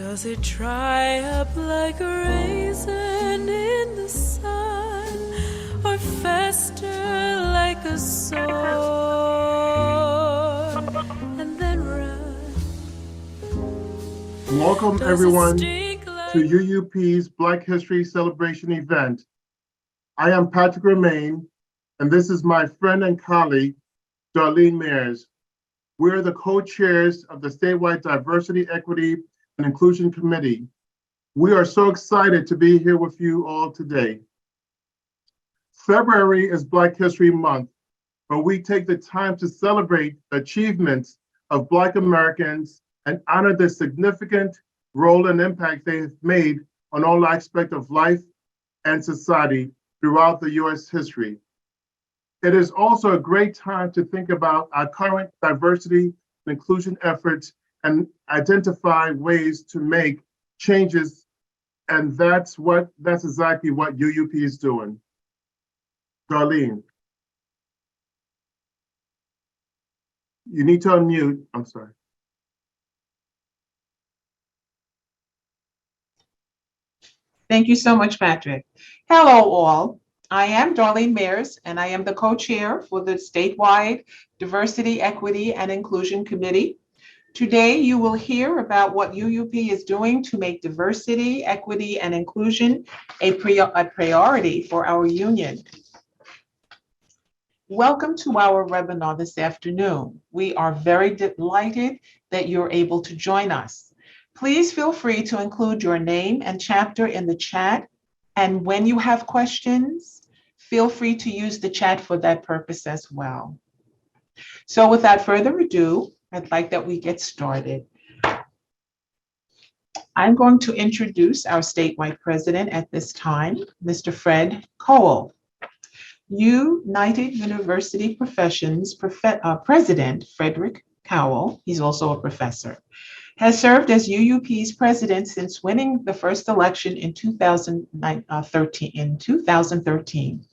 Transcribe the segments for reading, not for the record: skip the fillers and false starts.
Does it dry up like a raisin in the sun, or fester like a sore and then run? Welcome everyone to UUP's Black History Celebration event. I am Patrick Romain, and this is my friend and colleague, Darleyne. We're the co-chairs of the Statewide Diversity, Equity, and Inclusion Committee. We are so excited to be here with you all today. February is Black History Month, but we take the time to celebrate the achievements of Black Americans and honor the significant role and impact they have made on all aspects of life and society throughout the U.S. history. It is also a great time to think about our current diversity and inclusion efforts and identify ways to make changes, and that's exactly what UUP is doing. Darlene, you need to unmute. I'm sorry. Thank you so much, Patrick. Hello, all. I am Darlene Mayers, and I am the co-chair for the Statewide Diversity, Equity, and Inclusion Committee. Today, you will hear about what UUP is doing to make diversity, equity, and inclusion a priority for our union. Welcome to our webinar this afternoon. We are very delighted that you're able to join us. Please feel free to include your name and chapter in the chat. And when you have questions, feel free to use the chat for that purpose as well. So without further ado, I'd like that we get started. I'm going to introduce our statewide president at this time, Mr. Fred Kowal. United University Professions President Fred Kowal, he's also a professor, has served as UUP's president since winning the first election in 2013.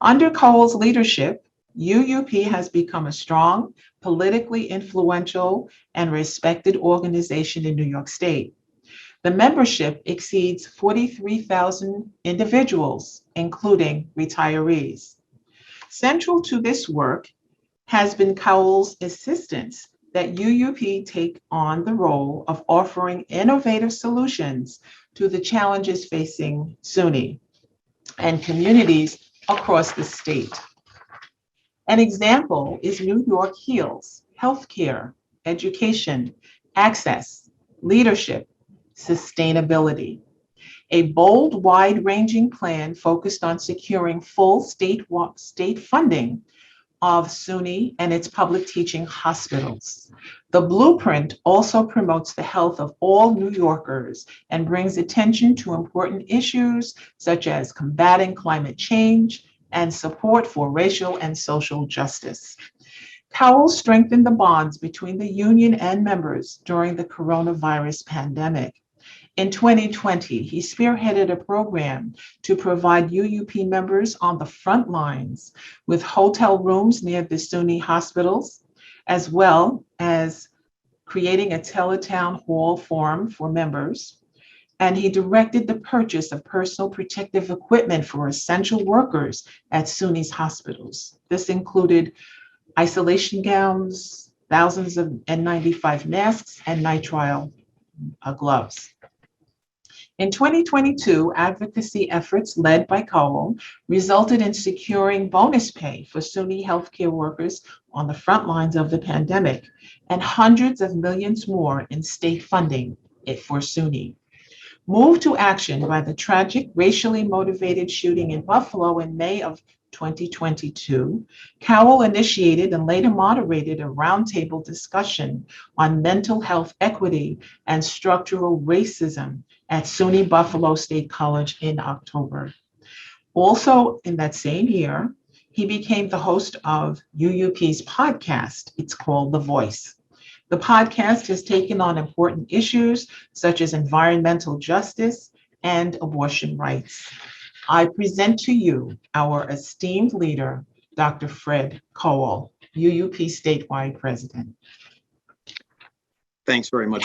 Under Kowal's leadership, UUP has become a strong, politically influential, and respected organization in New York State. The membership exceeds 43,000 individuals, including retirees. Central to this work has been Kowal's insistence that UUP take on the role of offering innovative solutions to the challenges facing SUNY and communities across the state. An example is New York Heals, healthcare, education, access, leadership, sustainability. A bold, wide-ranging plan focused on securing full state funding of SUNY and its public teaching hospitals. The blueprint also promotes the health of all New Yorkers and brings attention to important issues such as combating climate change and support for racial and social justice. Kowal strengthened the bonds between the union and members during the coronavirus pandemic. In 2020, he spearheaded a program to provide UUP members on the front lines with hotel rooms near the SUNY hospitals, as well as creating a teletown hall forum for members. And he directed the purchase of personal protective equipment for essential workers at SUNY's hospitals. This included isolation gowns, thousands of N95 masks, and nitrile gloves. In 2022, advocacy efforts led by Kowal resulted in securing bonus pay for SUNY healthcare workers on the front lines of the pandemic and hundreds of millions more in state funding for SUNY. Moved to action by the tragic racially motivated shooting in Buffalo in May of 2022, Kowal initiated and later moderated a roundtable discussion on mental health equity and structural racism at SUNY Buffalo State College in October. Also in that same year, he became the host of UUP's podcast. It's called The Voice. The podcast has taken on important issues such as environmental justice and abortion rights. I present to you our esteemed leader, Dr. Fred Kowal, UUP Statewide President. Thanks very much.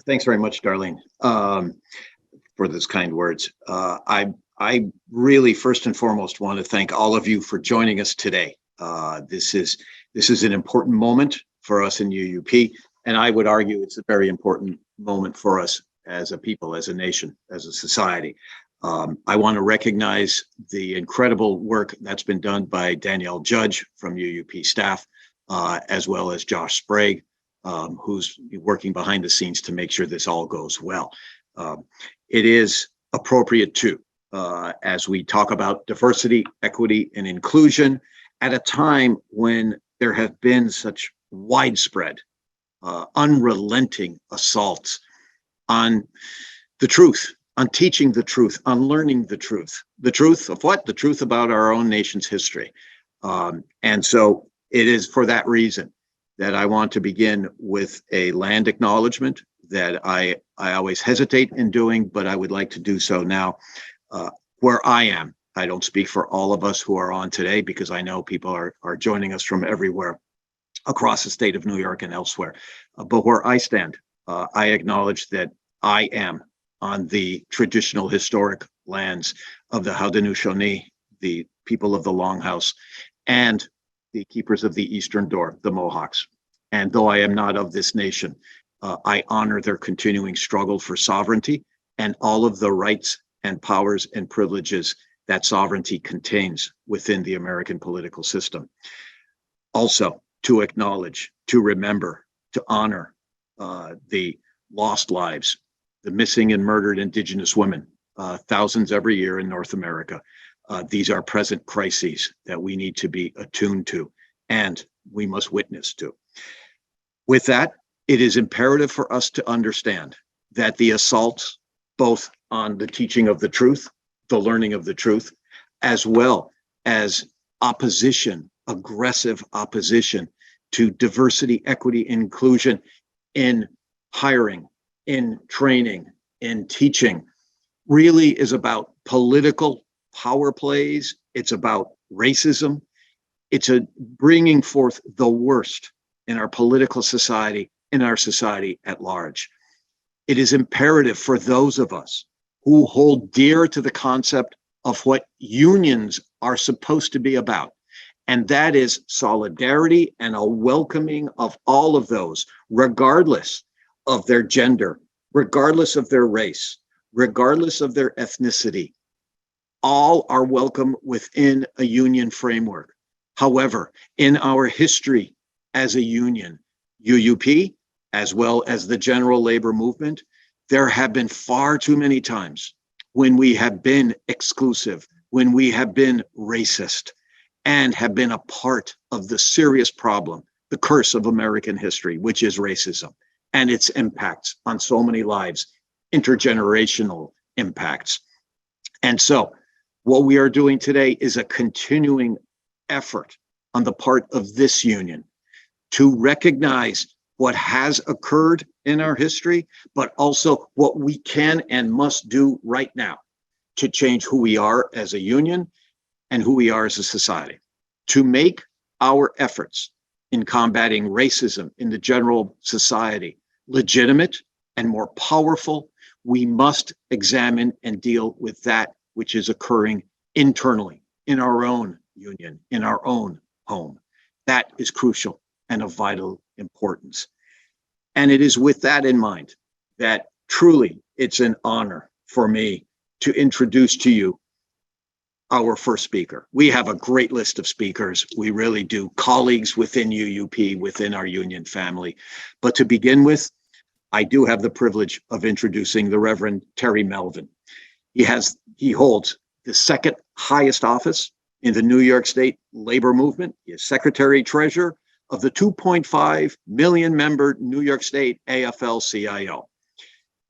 Thanks very much, Darlene, for those kind words. I really, first and foremost, want to thank all of you for joining us today. This is an important moment for us in UUP, and I would argue it's a very important moment for us as a people, as a nation, as a society. I want to recognize the incredible work that's been done by Danielle Judge from UUP staff, as well as Josh Sprague, who's working behind the scenes to make sure this all goes well. It is appropriate too, as we talk about diversity, equity, and inclusion at a time when there have been such widespread, unrelenting assaults on the truth, on teaching the truth, on learning the truth. The truth of what? The truth about our own nation's history. And so it is for that reason that I want to begin with a land acknowledgement that I always hesitate in doing, but I would like to do so now where I am. I don't speak for all of us who are on today because I know people are joining us from everywhere across the state of New York and elsewhere. But where I stand, I acknowledge that I am on the traditional historic lands of the Haudenosaunee, the people of the Longhouse, and the keepers of the Eastern Door, the Mohawks. And though I am not of this nation, I honor their continuing struggle for sovereignty and all of the rights and powers and privileges that sovereignty contains within the American political system. Also, to acknowledge, to remember, to honor the lost lives, the missing and murdered Indigenous women, thousands every year in North America. These are present crises that we need to be attuned to and we must witness to. With that, it is imperative for us to understand that the assaults, both on the teaching of the truth, the learning of the truth, as well as opposition, aggressive opposition to diversity, equity, inclusion in hiring, in training, in teaching, really is about political power plays. It's about racism. It's a bringing forth the worst in our political society, in our society at large. It is imperative for those of us who hold dear to the concept of what unions are supposed to be about, and that is solidarity and a welcoming of all of those, regardless of their gender, regardless of their race, regardless of their ethnicity. All are welcome within a union framework. However, in our history as a union, UUP, as well as the general labor movement, there have been far too many times when we have been exclusive, when we have been racist, and have been a part of the serious problem, the curse of American history, which is racism and its impacts on so many lives, intergenerational impacts. And so what we are doing today is a continuing effort on the part of this union to recognize what has occurred in our history, but also what we can and must do right now to change who we are as a union and who we are as a society. To make our efforts in combating racism in the general society legitimate and more powerful, we must examine and deal with that which is occurring internally in our own union, in our own home. That is crucial and of vital importance. And it is with that in mind that truly it's an honor for me to introduce to you our first speaker. We have a great list of speakers. We really do. Colleagues within UUP, within our union family. But to begin with, I do have the privilege of introducing the Reverend Terry Melvin. He holds the second highest office in the New York State labor movement. He is Secretary Treasurer of the 2.5 million member New York State AFL-CIO.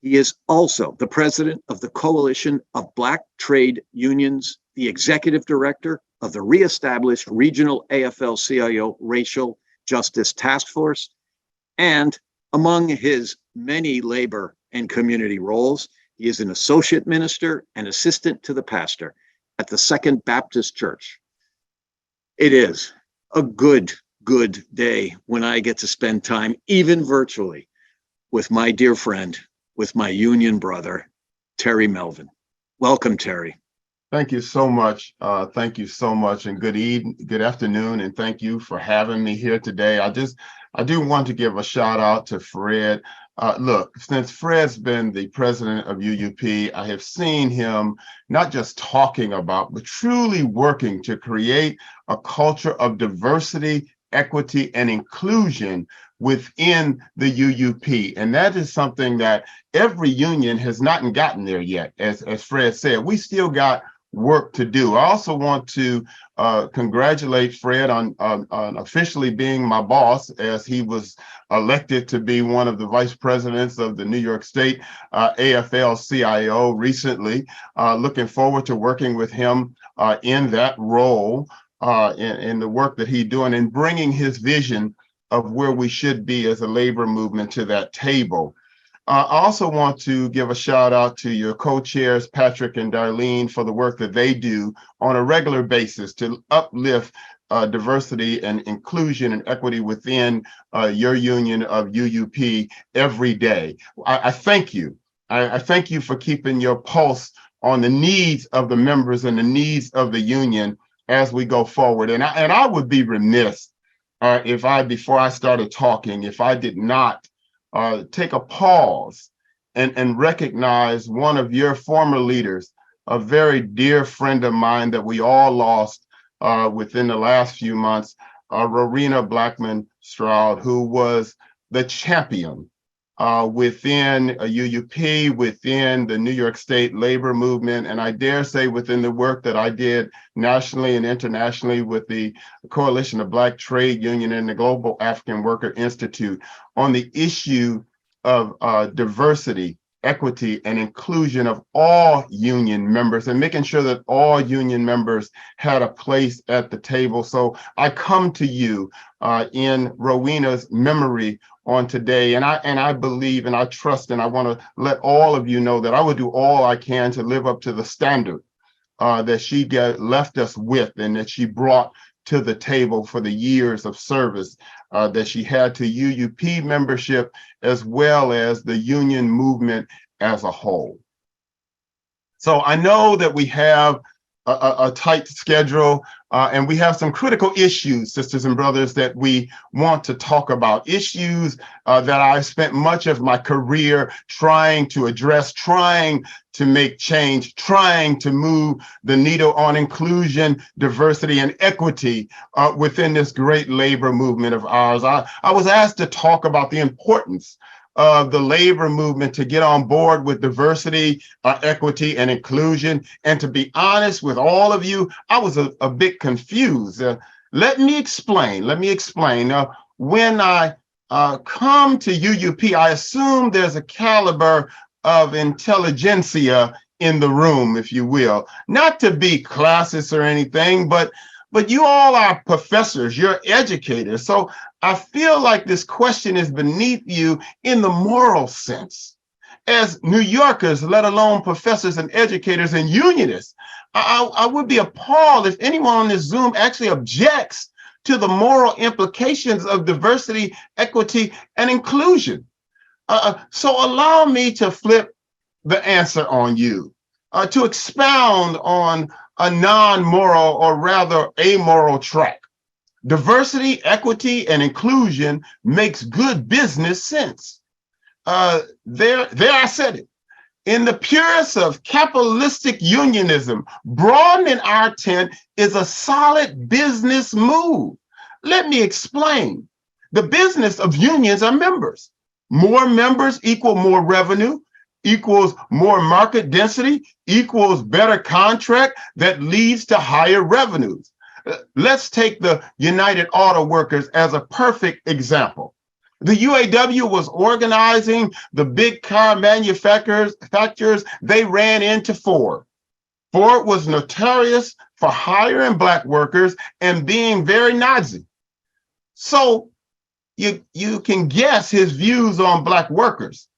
He is also the president of the Coalition of Black Trade Unions, the executive director of the reestablished regional AFL-CIO Racial Justice Task Force, and among his many labor and community roles, he is an associate minister and assistant to the pastor at the Second Baptist Church. It is a good day when I get to spend time, even virtually, with my dear friend, with my union brother, Terry Melvin. Welcome, Terry. Thank you so much. Thank you so much, and good afternoon, and thank you for having me here today. I do want to give a shout out to Fred. Look, since Fred's been the president of UUP, I have seen him not just talking about, but truly working to create a culture of diversity, equity, and inclusion within the UUP. And that is something that every union has not gotten there yet. As Fred said, we still got work to do. I also want to congratulate Fred on officially being my boss, as he was elected to be one of the vice presidents of the New York State AFL-CIO recently. Looking forward to working with him in that role, in the work that he's doing and bringing his vision of where we should be as a labor movement to that table. I also want to give a shout out to your co-chairs, Patrick and Darlene, for the work that they do on a regular basis to uplift diversity and inclusion and equity within your union of UUP every day. I thank you. I thank you for keeping your pulse on the needs of the members and the needs of the union as we go forward. And I would be remiss before I started talking, if I did not take a pause and recognize one of your former leaders, a very dear friend of mine that we all lost within the last few months, Rowena Blackman Stroud, who was the champion within UUP, within the New York State labor movement, and I dare say within the work that I did nationally and internationally with the Coalition of Black Trade Union and the Global African Worker Institute on the issue of diversity, equity, and inclusion of all union members, and making sure that all union members had a place at the table. So I come to you in Rowena's memory on today, and I believe and I trust, and I want to let all of you know that I will do all I can to live up to the standard that she left us with and that she brought to the table for the years of service that she had to UUP membership, as well as the union movement as a whole. So I know that we have a tight schedule, and we have some critical issues, sisters and brothers, that we want to talk about. Issues that I spent much of my career trying to address, trying to make change, trying to move the needle on inclusion, diversity, and equity within this great labor movement of ours. I was asked to talk about the importance of the labor movement to get on board with diversity, equity, and inclusion. And to be honest with all of you, I was a bit confused. Let me explain. When I come to UUP, I assume there's a caliber of intelligentsia in the room, if you will. Not to be classist or anything, but you all are professors, you're educators. So I feel like this question is beneath you in the moral sense. As New Yorkers, let alone professors and educators and unionists, I would be appalled if anyone on this Zoom actually objects to the moral implications of diversity, equity, and inclusion. So allow me to flip the answer on you, to expound on a non-moral, or rather amoral track. Diversity, equity, and inclusion makes good business sense. There I said it. In the purest of capitalistic unionism, broadening our tent is a solid business move. Let me explain. The business of unions are members. More members equal more revenue, equals more market density, equals better contract that leads to higher revenues. Let's take the United Auto Workers as a perfect example. The UAW was organizing the big car manufacturers. They ran into Ford. Ford was notorious for hiring Black workers and being very Nazi. So you can guess his views on Black workers.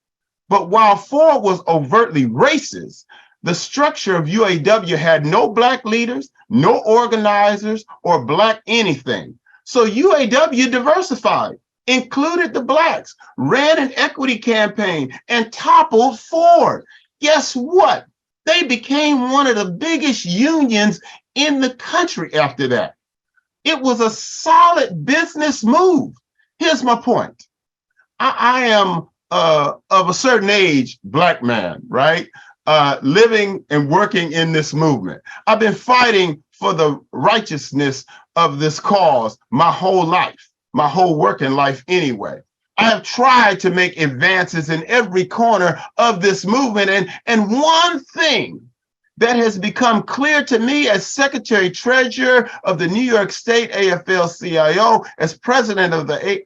But while Ford was overtly racist, the structure of UAW had no Black leaders, no organizers, or Black anything. So UAW diversified. included the Blacks, ran an equity campaign, and toppled Ford. Guess what? They became one of the biggest unions in the country after that. It was a solid business move. Here's my point. I am of a certain age, Black man, right? Living and working in this movement. I've been fighting for the righteousness of this cause my whole life, my whole working life anyway. I have tried to make advances in every corner of this movement. And one thing that has become clear to me as Secretary Treasurer of the New York State AFL-CIO, as president of the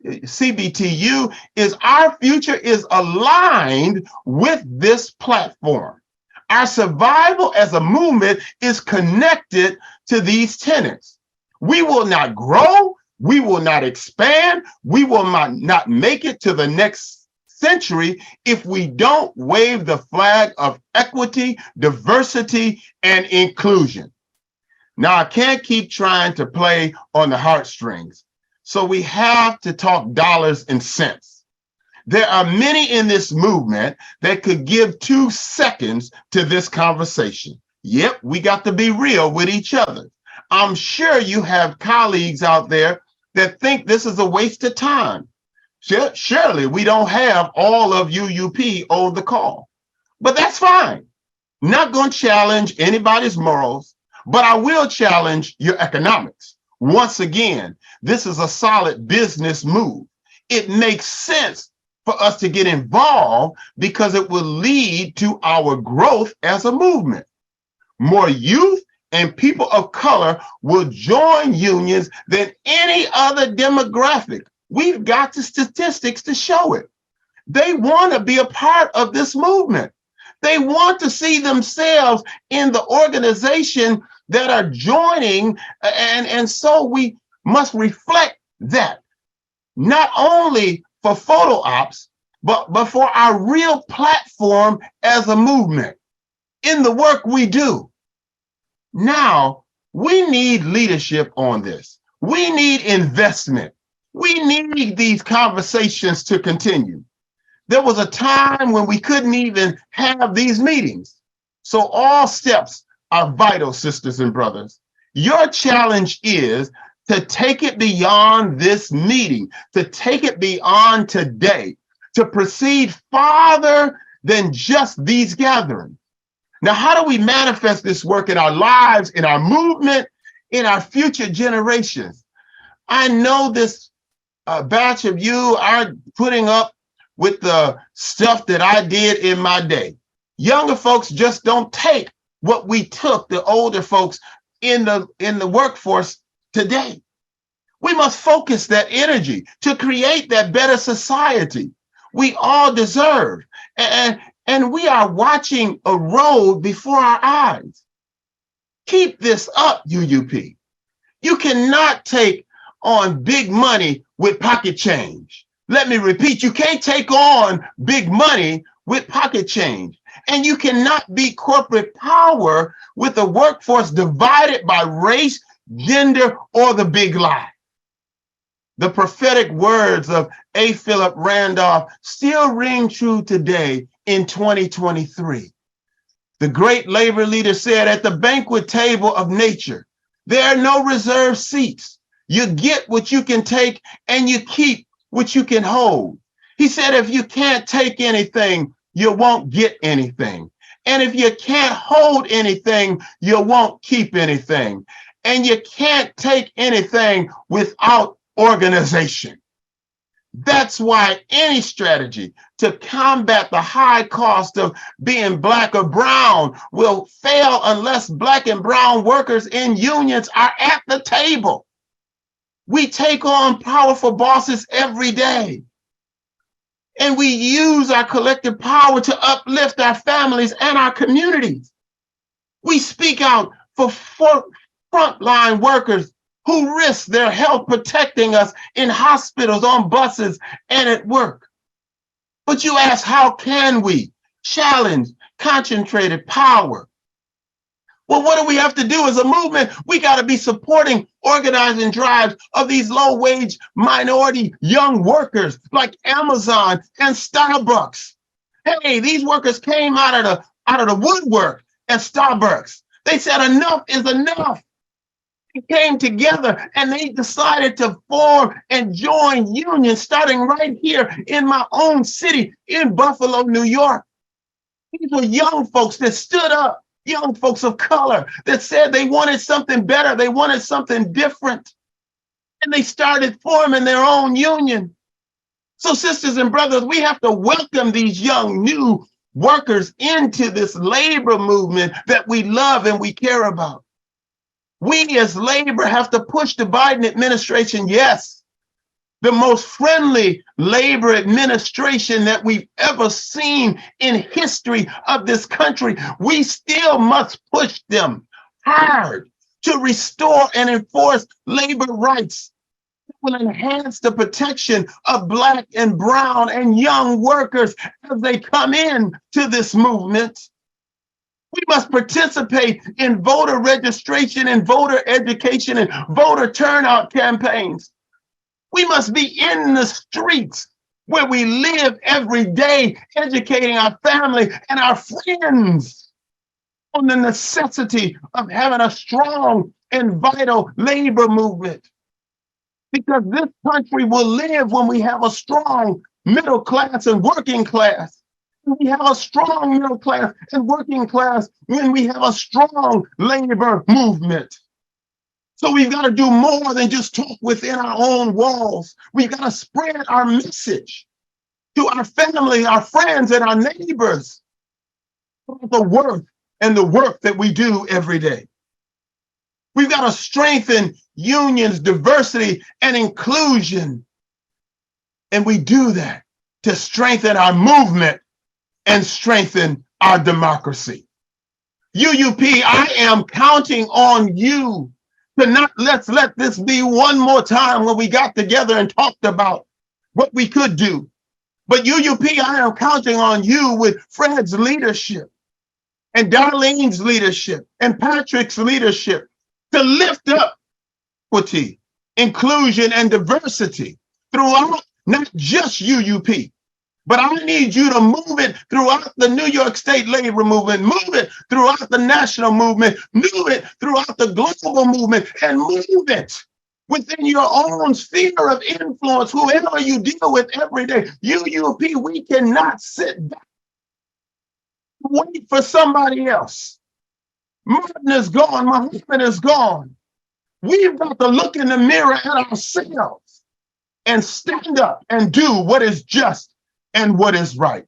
CBTU, is our future is aligned with this platform. Our survival as a movement is connected to these tenets. We will not grow, we will not expand, we will not make it to the next century if we don't wave the flag of equity, diversity, and inclusion. Now, I can't keep trying to play on the heartstrings, so we have to talk dollars and cents. There are many in this movement that could give 2 seconds to this conversation. Yep, we got to be real with each other. I'm sure you have colleagues out there that think this is a waste of time. Surely we don't have all of UUP on the call, but that's fine. Not going to challenge anybody's morals, but I will challenge your economics. Once again, this is a solid business move. It makes sense for us to get involved because it will lead to our growth as a movement. More youth and people of color will join unions than any other demographic. We've got the statistics to show it. They want to be a part of this movement. They want to see themselves in the organization that are joining, and so we must reflect that, not only for photo ops, but for our real platform as a movement in the work we do. Now, we need leadership on this. We need investment. We need these conversations to continue. There was a time when we couldn't even have these meetings. So all steps are vital, sisters and brothers. Your challenge is to take it beyond this meeting, to take it beyond today, to proceed farther than just these gatherings. Now, how do we manifest this work in our lives, in our movement, in our future generations? I know this batch of you are putting up with the stuff that I did in my day. Younger folks just don't take what we took, the older folks in the workforce today. We must focus that energy to create that better society we all deserve. And we are watching a road before our eyes. Keep this up, UUP. You cannot take on big money with pocket change. Let me repeat, you can't take on big money with pocket change. And you cannot be corporate power with a workforce divided by race, gender, or the big lie. The prophetic words of A. Philip Randolph still ring true today in 2023. The great labor leader said, at the banquet table of nature, there are no reserved seats. You get what you can take and you keep what you can hold. He said, if you can't take anything, you won't get anything. And if you can't hold anything, you won't keep anything. And you can't take anything without organization. That's why any strategy to combat the high cost of being Black or brown will fail unless Black and brown workers in unions are at the table. We take on powerful bosses every day, and we use our collective power to uplift our families and our communities. We speak out for frontline workers who risk their health protecting us in hospitals, on buses, and at work. But you ask, how can we challenge concentrated power Well, what do we have to do as a movement? We got to be supporting organizing drives of these low-wage minority young workers like Amazon and Starbucks. Hey, these workers came out of the woodwork at Starbucks. They said enough is enough. They came together and they decided to form and join unions starting right here in my own city in Buffalo, New York. These were young folks that stood up. Young folks of color that said they wanted something better, they wanted something different, and they started forming their own union. So sisters and brothers, we have to welcome these young new workers into this labor movement that we love and we care about. We as labor have to push the Biden administration, yes, the most friendly labor administration that we've ever seen in history of this country. We still must push them hard to restore and enforce labor rights that will enhance the protection of Black and brown and young workers as they come in to this movement. We must participate in voter registration and voter education and voter turnout campaigns. We must be in the streets where we live every day, educating our family and our friends on the necessity of having a strong and vital labor movement. Because this country will live when we have a strong middle class and working class. We have a strong middle class and working class when we have a strong labor movement. So we've got to do more than just talk within our own walls. We've got to spread our message to our family, our friends, and our neighbors about the worth and the work that we do every day. We've got to strengthen unions, diversity, and inclusion. And we do that to strengthen our movement and strengthen our democracy. UUP, I am counting on you. But let's let this be one more time when we got together and talked about what we could do. But UUP, I am counting on you with Fred's leadership and Darlene's leadership and Patrick's leadership to lift up equity, inclusion, and diversity throughout not just UUP, but I need you to move it throughout the New York State labor movement, move it throughout the national movement, move it throughout the global movement, and move it within your own sphere of influence, whoever you deal with every day. UUP, we cannot sit back, wait for somebody else. Martin is gone, Muhammad is gone. We've got to look in the mirror at ourselves and stand up and do what is just and what is right.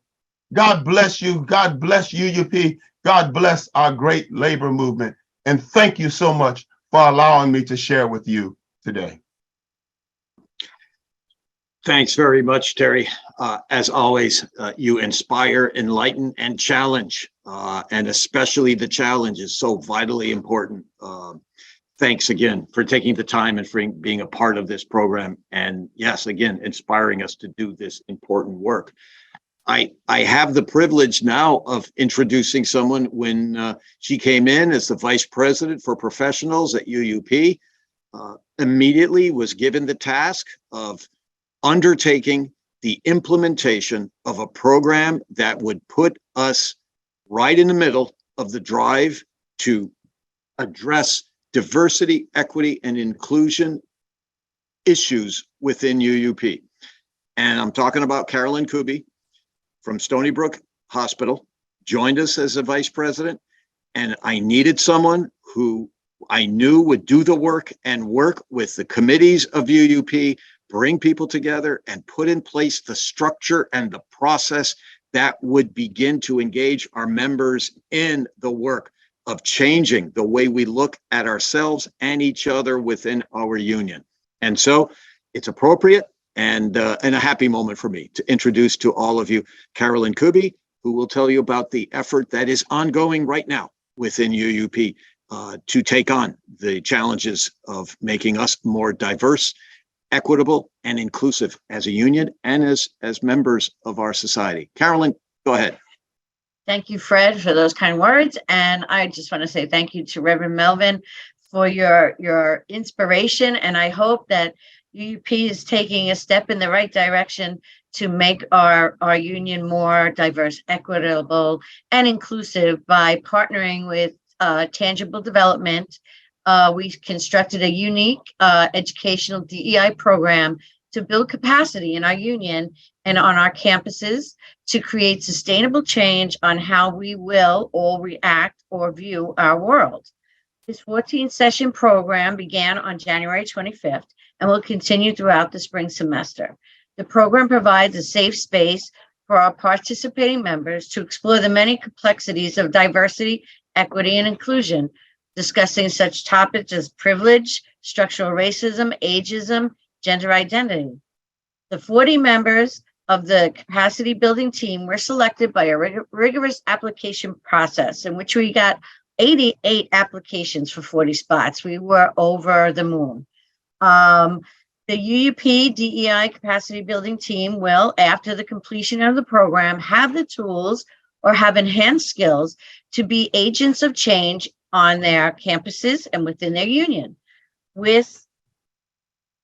God bless you. God bless UUP. God bless our great labor movement. And thank you so much for allowing me to share with you today. Thanks very much, Terry. As always, you inspire, enlighten, and challenge. And especially the challenge is so vitally important. Thanks again for taking the time and for being a part of this program. And yes, again, inspiring us to do this important work. I have the privilege now of introducing someone when she came in as the Vice President for Professionals at UUP, immediately was given the task of undertaking the implementation of a program that would put us right in the middle of the drive to address diversity, equity, and inclusion issues within UUP. And I'm talking about Carolyn Kube from Stony Brook Hospital, joined us as a vice president. And I needed someone who I knew would do the work and work with the committees of UUP, bring people together and put in place the structure and the process that would begin to engage our members in the work of changing the way we look at ourselves and each other within our union. And so it's appropriate and a happy moment for me to introduce to all of you Carolyn Kube, who will tell you about the effort that is ongoing right now within UUP to take on the challenges of making us more diverse, equitable, and inclusive as a union and as members of our society. Carolyn, go ahead. Thank you, Fred, for those kind words. And I just want to say thank you to Reverend Melvin for your inspiration. And I hope that UUP is taking a step in the right direction to make our union more diverse, equitable, and inclusive by partnering with Tangible Development. We constructed a unique educational DEI program to build capacity in our union and on our campuses to create sustainable change on how we will all react or view our world. This 14-session program began on January 25th and will continue throughout the spring semester. The program provides a safe space for our participating members to explore the many complexities of diversity, equity, and inclusion, discussing such topics as privilege, structural racism, ageism, gender identity. The 40 members of the capacity building team were selected by a rigorous application process in which we got 88 applications for 40 spots. We were over the moon. The UUP DEI capacity building team will, after the completion of the program, have the tools or have enhanced skills to be agents of change on their campuses and within their union, with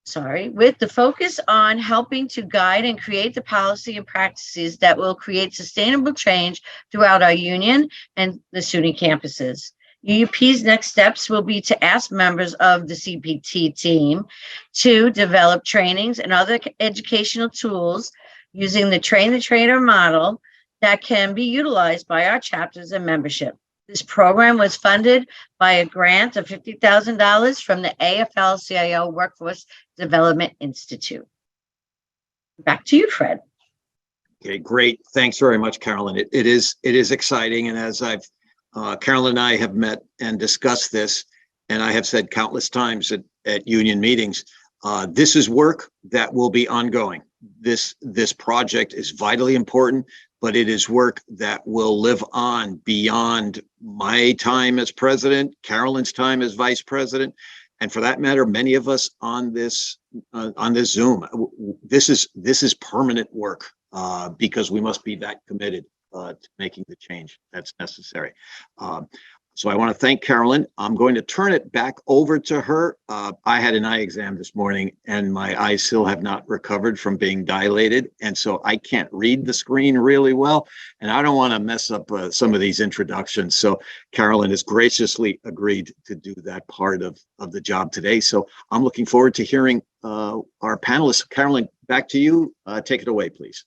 the focus on helping to guide and create the policy and practices that will create sustainable change throughout our union and the SUNY campuses. UUP's next steps will be to ask members of the CPT team to develop trainings and other educational tools using the Train the Trainer model that can be utilized by our chapters and membership. This program was funded by a grant of $50,000 from the AFL-CIO Workforce Development Institute. Back to you, Fred. Okay, great. Thanks very much, Carolyn. It is exciting. And as Carolyn and I have met and discussed this, and I have said countless times at union meetings, this is work that will be ongoing. This project is vitally important, but it is work that will live on beyond my time as president, Carolyn's time as vice president, and for that matter, many of us on this Zoom. This is permanent work because we must be that committed to making the change that's necessary. So I want to thank Carolyn. I'm going to turn it back over to her. I had an eye exam this morning and my eyes still have not recovered from being dilated. And so I can't read the screen really well. And I don't want to mess up some of these introductions. So Carolyn has graciously agreed to do that part of the job today. So I'm looking forward to hearing our panelists. Carolyn, back to you. Take it away, please.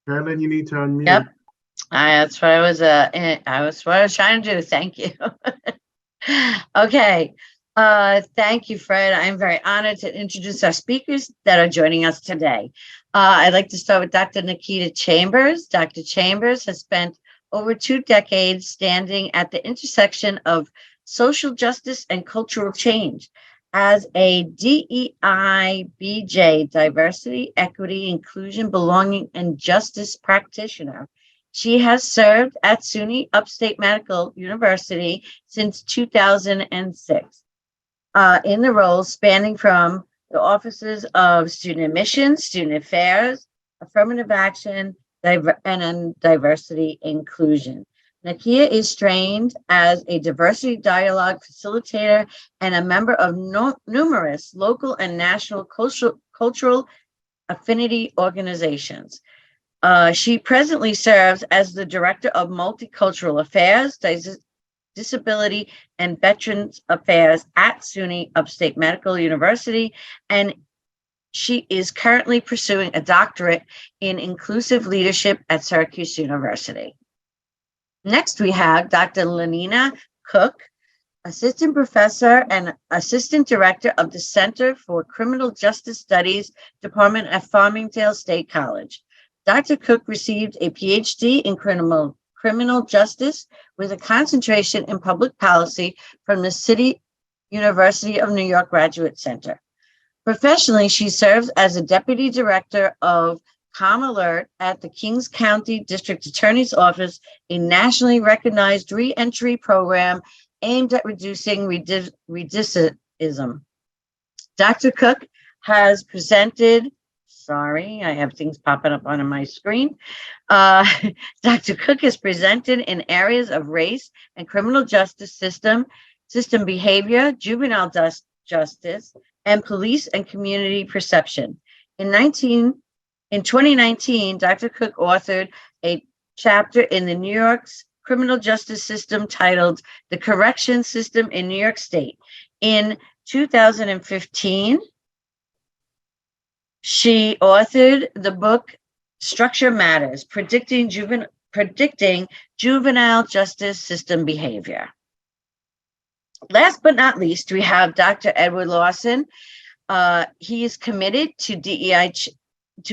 Carolyn, you need to unmute. Yep, that's what I was trying to do. Thank you. Okay, thank you, Fred. I'm very honored to introduce our speakers that are joining us today. I'd like to start with Dr. Nakeia Chambers. Dr. Chambers has spent over 2 decades standing at the intersection of social justice and cultural change. As a DEI BJ, diversity, equity, inclusion, belonging, and justice practitioner, she has served at SUNY Upstate Medical University since 2006 in the roles spanning from the offices of student admissions, student affairs, affirmative action, and diversity inclusion. Nakeia is trained as a diversity dialogue facilitator and a member of numerous local and national cultural affinity organizations. She presently serves as the Director of Multicultural Affairs, Disability, and Veterans Affairs at SUNY Upstate Medical University, and she is currently pursuing a doctorate in inclusive leadership at Syracuse University. Next, we have Dr. LaNina Cooke, Assistant Professor and Assistant Director of the Center for Criminal Justice Studies Department at Farmingdale State College. Dr. Cooke received a PhD in criminal justice with a concentration in public policy from the City University of New York Graduate Center. Professionally, she serves as a Deputy Director of Com Alert at the Kings County District Attorney's Office, a nationally recognized re-entry program aimed at reducing recidivism. Dr. Cooke has presented, sorry, I have things popping up on my screen. Dr. Cooke has presented in areas of race and criminal justice system behavior, juvenile justice, and police and community perception. In 2019, Dr. Cooke authored a chapter in the New York's criminal justice system titled The Correction System in New York State. In 2015, she authored the book Structure Matters, Predicting Juvenile Justice System Behavior. Last but not least, we have Dr. Edward Lawson. He is committed to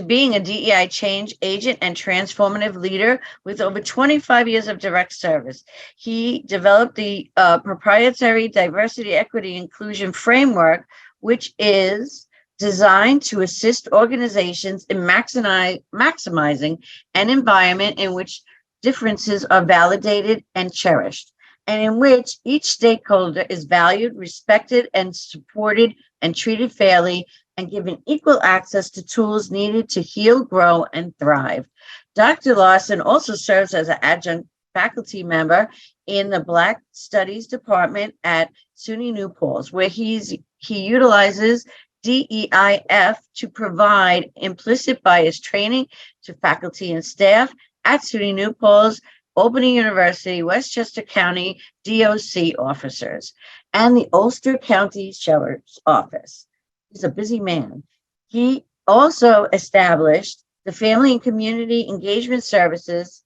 being a DEI change agent and transformative leader with over 25 years of direct service. He developed the proprietary diversity, equity, inclusion framework, which is designed to assist organizations in maximizing an environment in which differences are validated and cherished, and in which each stakeholder is valued, respected, and supported and treated fairly, and given equal access to tools needed to heal, grow, and thrive. Dr. Lawson also serves as an adjunct faculty member in the Black Studies Department at SUNY New Paltz, where he utilizes DEIF to provide implicit bias training to faculty and staff at SUNY New Paltz, Albany University, Westchester County DOC officers, and the Ulster County Sheriff's Office. He's a busy man. He also established the Family and Community Engagement Services,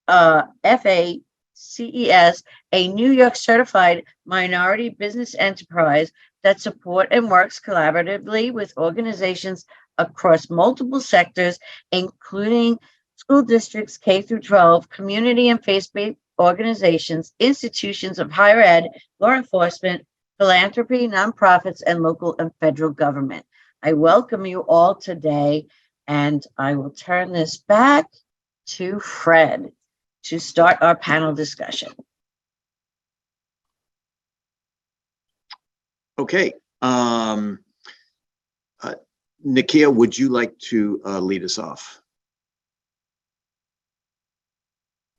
FACES, a New York certified minority business enterprise that support and works collaboratively with organizations across multiple sectors, including school districts, K through 12, community and faith-based organizations, institutions of higher ed, law enforcement, philanthropy, nonprofits, and local and federal government. I welcome you all today, and I will turn this back to Fred to start our panel discussion. Okay. Nakeia, would you like to lead us off?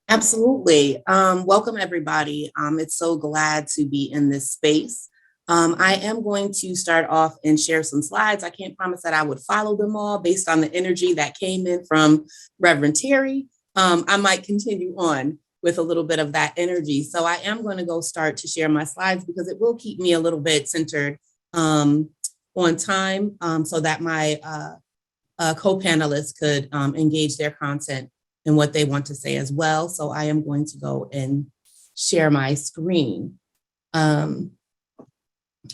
Absolutely. Welcome, everybody. It's so glad to be in this space. I am going to start off and share some slides. I can't promise that I would follow them all based on the energy that came in from Reverend Terry. I might continue on with a little bit of that energy. So I am going to go start to share my slides because it will keep me a little bit centered on time so that my co-panelists could engage their content and what they want to say as well. So I am going to go and share my screen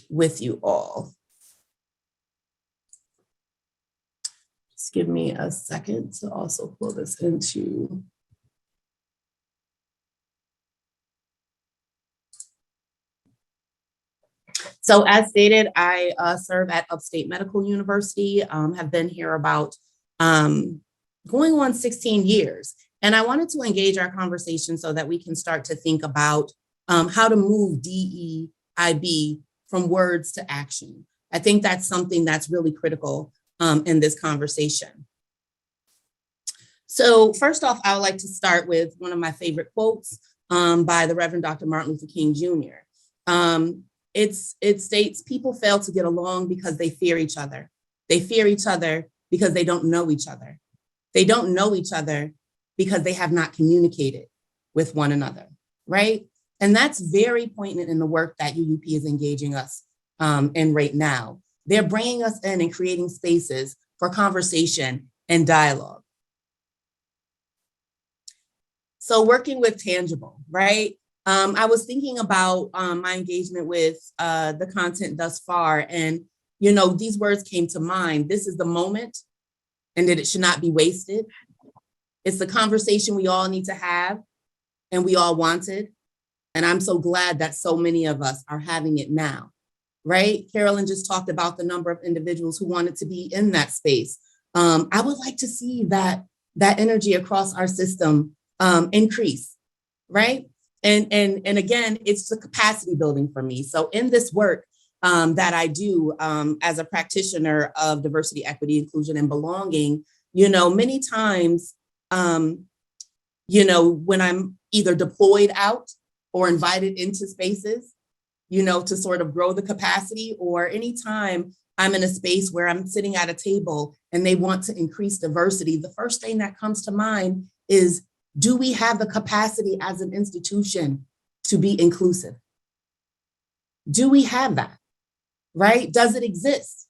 with you all. Just give me a second to also pull this into. So as stated, I serve at Upstate Medical University, have been here about going on 16 years. And I wanted to engage our conversation so that we can start to think about how to move DEIB from words to action. I think that's something that's really critical in this conversation. So first off, I would like to start with one of my favorite quotes by the Reverend Dr. Martin Luther King Jr. It states, people fail to get along because they fear each other. They fear each other because they don't know each other. They don't know each other because they have not communicated with one another, right? And that's very poignant in the work that UUP is engaging us in right now. They're bringing us in and creating spaces for conversation and dialogue. So working with tangible, right? I was thinking about my engagement with the content thus far, and you know, these words came to mind. This is the moment, and that it should not be wasted. It's the conversation we all need to have, and we all wanted. And I'm so glad that so many of us are having it now, right? Carolyn just talked about the number of individuals who wanted to be in that space. I would like to see that energy across our system increase, right? And again, it's the capacity building for me. So in this work, that I do as a practitioner of diversity, equity, inclusion, and belonging, many times, when I'm either deployed out or invited into spaces, to sort of grow the capacity, or anytime I'm in a space where I'm sitting at a table and they want to increase diversity, the first thing that comes to mind is, do we have the capacity as an institution to be inclusive? Do we have that, right? Does it exist,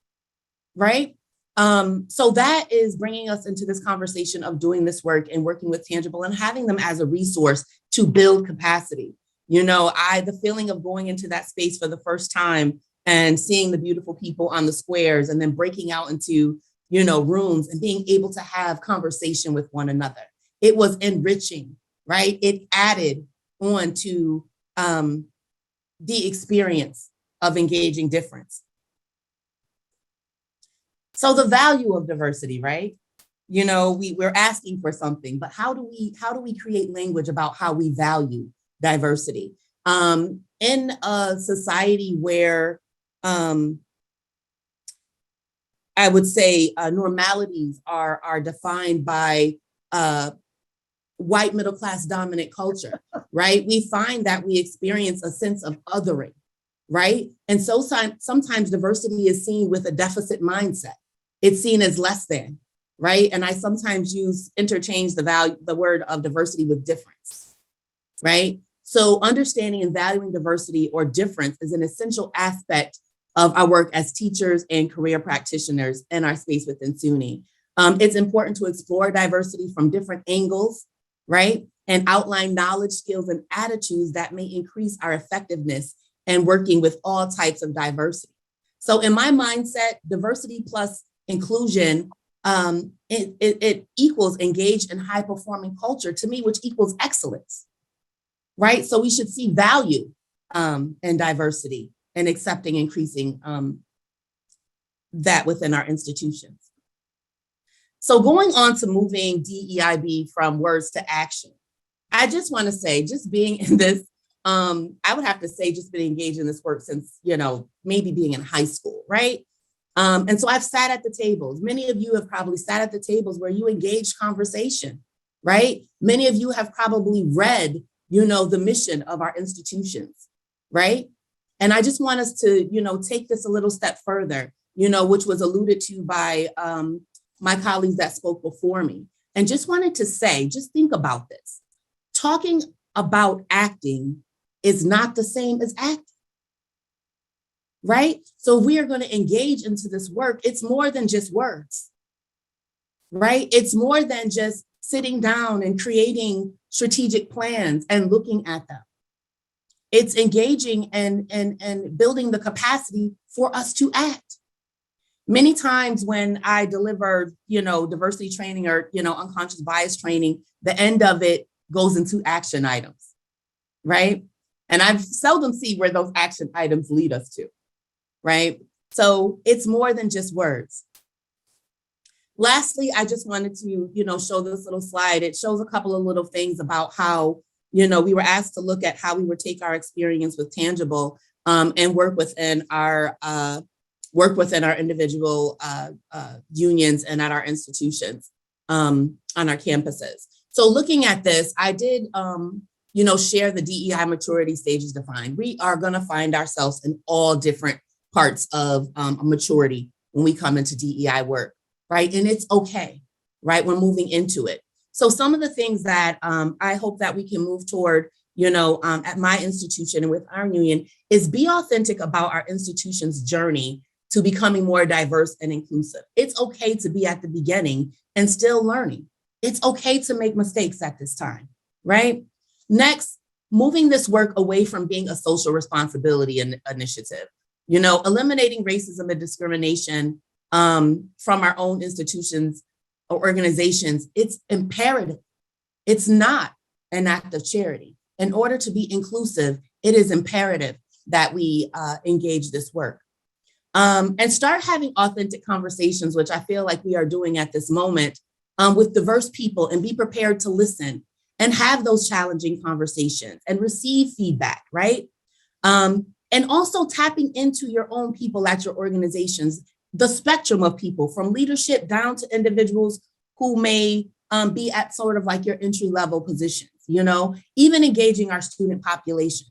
right? So that is bringing us into this conversation of doing this work and working with Tangible and having them as a resource to build capacity. The feeling of going into that space for the first time and seeing the beautiful people on the squares and then breaking out into, rooms and being able to have conversation with one another. It was enriching, right? It added on to the experience of engaging difference. So the value of diversity, right? We're asking for something, but how do we create language about how we value diversity? In a society where I would say normalities are defined by white middle class dominant culture, right? We find that we experience a sense of othering, right? And so sometimes diversity is seen with a deficit mindset. It's seen as less than, right? And I sometimes interchange the word of diversity with difference, right? So understanding and valuing diversity or difference is an essential aspect of our work as teachers and career practitioners in our space within SUNY. It's important to explore diversity from different angles, right? And outline knowledge, skills, and attitudes that may increase our effectiveness in working with all types of diversity. So in my mindset, diversity plus inclusion, it equals engaged and high-performing culture to me, which equals excellence, right? So we should see value in diversity and accepting, increasing that within our institutions. So going on to moving DEIB from words to action, I just want to say, just being in this, I would have to say, just been engaged in this work since, maybe being in high school, right? And so I've sat at the tables. Many of you have probably sat at the tables where you engaged conversation, right? Many of you have probably read, the mission of our institutions, right? And I just want us to, take this a little step further, which was alluded to by my colleagues that spoke before me. And just wanted to say, just think about this. Talking about acting is not the same as acting, right? So if we are going to engage into this work, it's more than just words, right? It's more than just sitting down and creating strategic plans and looking at them. It's engaging and building the capacity for us to act. Many times when I deliver, diversity training or, unconscious bias training, the end of it goes into action items, right? And I've seldom see where those action items lead us to, right? So it's more than just words. Lastly, I just wanted to, show this little slide. It shows a couple of little things about how, we were asked to look at how we would take our experience with Tangible and work within our individual unions and at our institutions on our campuses. So looking at this, I did, share the DEI maturity stages defined. We are going to find ourselves in all different parts of maturity when we come into DEI work, right? And it's okay, right? We're moving into it. So some of the things that I hope that we can move toward, at my institution and with our union is be authentic about our institution's journey to becoming more diverse and inclusive. It's okay to be at the beginning and still learning. It's okay to make mistakes at this time, right? Next, moving this work away from being a social responsibility initiative, eliminating racism and discrimination from our own institutions or organizations. It's imperative. It's not an act of charity. In order to be inclusive, it is imperative that we engage this work. And start having authentic conversations, which I feel like we are doing at this moment with diverse people, and be prepared to listen and have those challenging conversations and receive feedback, right? And also tapping into your own people at your organizations, the spectrum of people from leadership down to individuals who may be at sort of like your entry level positions, even engaging our student population,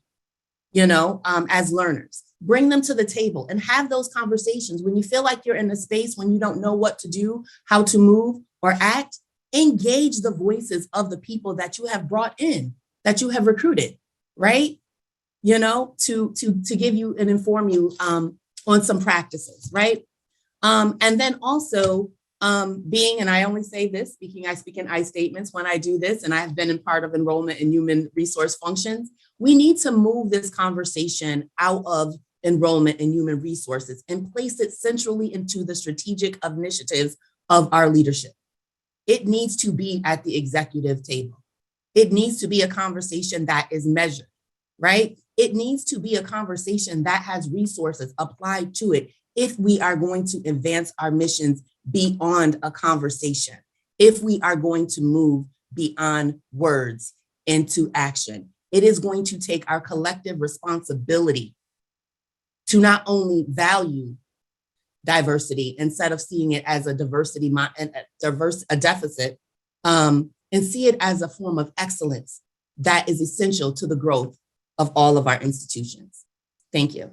as learners. Bring them to the table and have those conversations. When you feel like you're in a space when you don't know what to do, how to move or act, engage the voices of the people that you have brought in, that you have recruited, right? To give you and inform you on some practices, right? And then also and I only say this, I speak in I statements when I do this, and I've been in part of enrollment and human resource functions. We need to move this conversation out of enrollment and human resources and place it centrally into the strategic initiatives of our leadership. It needs to be at the executive table. It needs to be a conversation that is measured, right? It needs to be a conversation that has resources applied to it if we are going to advance our missions beyond a conversation, if we are going to move beyond words into action. It is going to take our collective responsibility to not only value diversity instead of seeing it as a deficit, and see it as a form of excellence that is essential to the growth of all of our institutions. Thank you.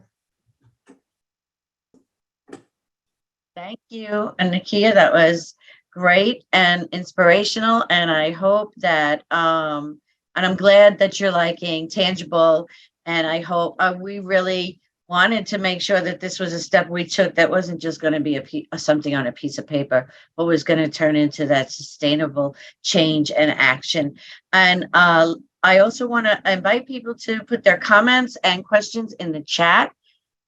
Thank you, and Nakeia, that was great and inspirational. And I hope that, and I'm glad that you're liking tangible. And I hope we really wanted to make sure that this was a step we took that wasn't just going to be something on a piece of paper, but was going to turn into that sustainable change and action. And I also want to invite people to put their comments and questions in the chat.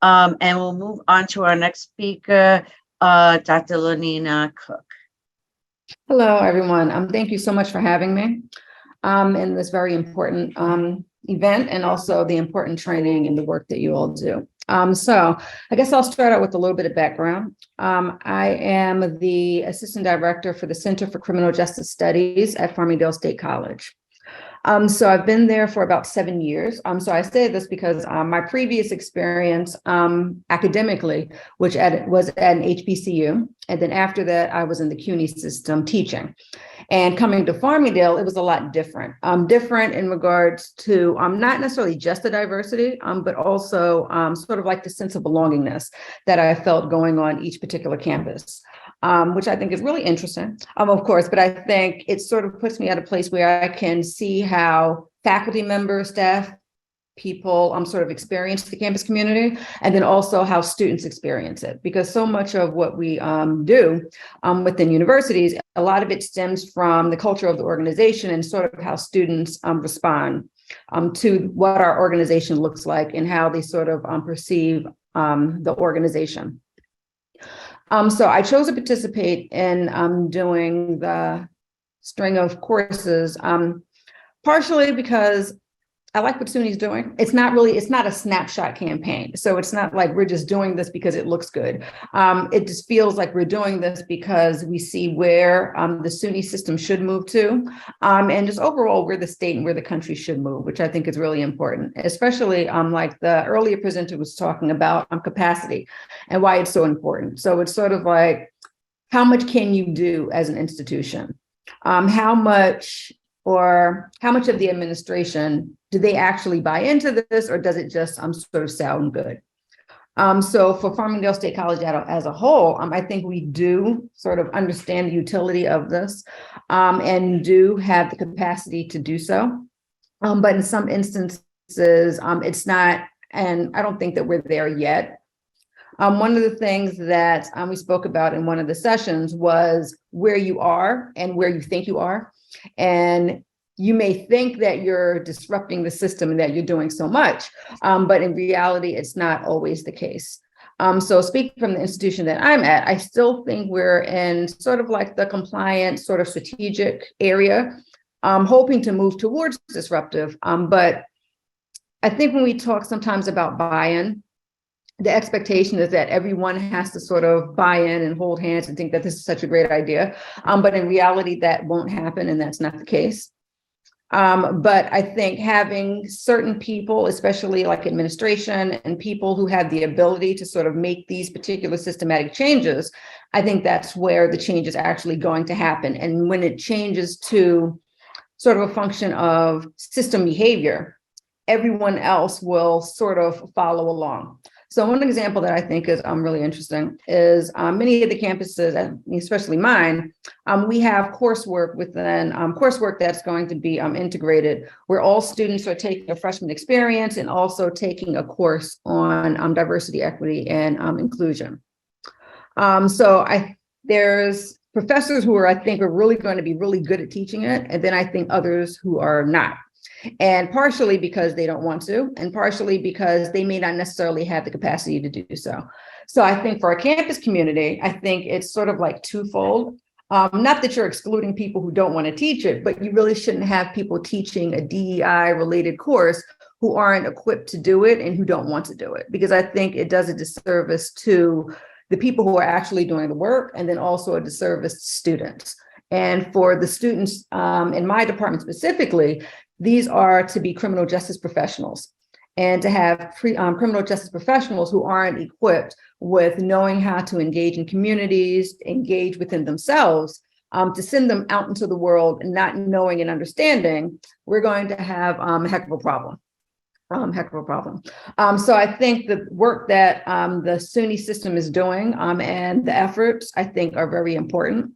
And we'll move on to our next speaker, Dr. LaNina Cooke. Hello, everyone. Thank you so much for having me in this very important event, and also the important training and the work that you all do. So I guess I'll start out with a little bit of background. I am the Assistant Director for the Center for Criminal Justice Studies at Farmingdale State College. So I've been there for about 7 years. So I say this because my previous experience academically, which was at an HBCU, and then after that, I was in the CUNY system teaching. And coming to Farmingdale, it was a lot different. Different in regards to not necessarily just the diversity, but also sort of like the sense of belongingness that I felt going on each particular campus. Which I think is really interesting, of course, but I think it sort of puts me at a place where I can see how faculty members, staff, people sort of experience the campus community, and then also how students experience it. Because so much of what we do within universities, a lot of it stems from the culture of the organization and sort of how students respond to what our organization looks like and how they sort of perceive the organization. So I chose to participate in doing the string of courses, partially because I like what SUNY's doing. It's not a snapshot campaign. So it's not like we're just doing this because it looks good. It just feels like we're doing this because we see where the SUNY system should move to, and just overall where the state and where the country should move, which I think is really important, especially like the earlier presenter was talking about capacity and why it's so important. So it's sort of like, how much can you do as an institution? How much of the administration, do they actually buy into this, or does it just sort of sound good? So for Farmingdale State College as a whole, I think we do sort of understand the utility of this and do have the capacity to do so. But in some instances, it's not, and I don't think that we're there yet. One of the things that we spoke about in one of the sessions was where you are and where you think you are. And you may think that you're disrupting the system and that you're doing so much, but in reality, it's not always the case. So speaking from the institution that I'm at, I still think we're in sort of like the compliant sort of strategic area, hoping to move towards disruptive. But I think when we talk sometimes about buy-in, the expectation is that everyone has to sort of buy in and hold hands and think that this is such a great idea. But in reality, that won't happen, and that's not the case. But I think having certain people, especially like administration and people who have the ability to sort of make these particular systematic changes, I think that's where the change is actually going to happen. And when it changes to sort of a function of system behavior, everyone else will sort of follow along. So one example that I think is really interesting is many of the campuses, especially mine, we have coursework within coursework that's going to be integrated, where all students are taking a freshman experience and also taking a course on diversity, equity, and inclusion. There's professors who I think are really going to be really good at teaching it, and then I think others who are not. And partially because they don't want to, and partially because they may not necessarily have the capacity to do so. So I think for our campus community, I think it's sort of like twofold. Not that you're excluding people who don't want to teach it, but you really shouldn't have people teaching a DEI related course who aren't equipped to do it and who don't want to do it, because I think it does a disservice to the people who are actually doing the work, and then also a disservice to students. And for the students in my department specifically, these are to be criminal justice professionals, and to have criminal justice professionals who aren't equipped with knowing how to engage in communities, engage within themselves, to send them out into the world and not knowing and understanding, we're going to have a heck of a problem. So I think the work that the SUNY system is doing and the efforts, I think, are very important.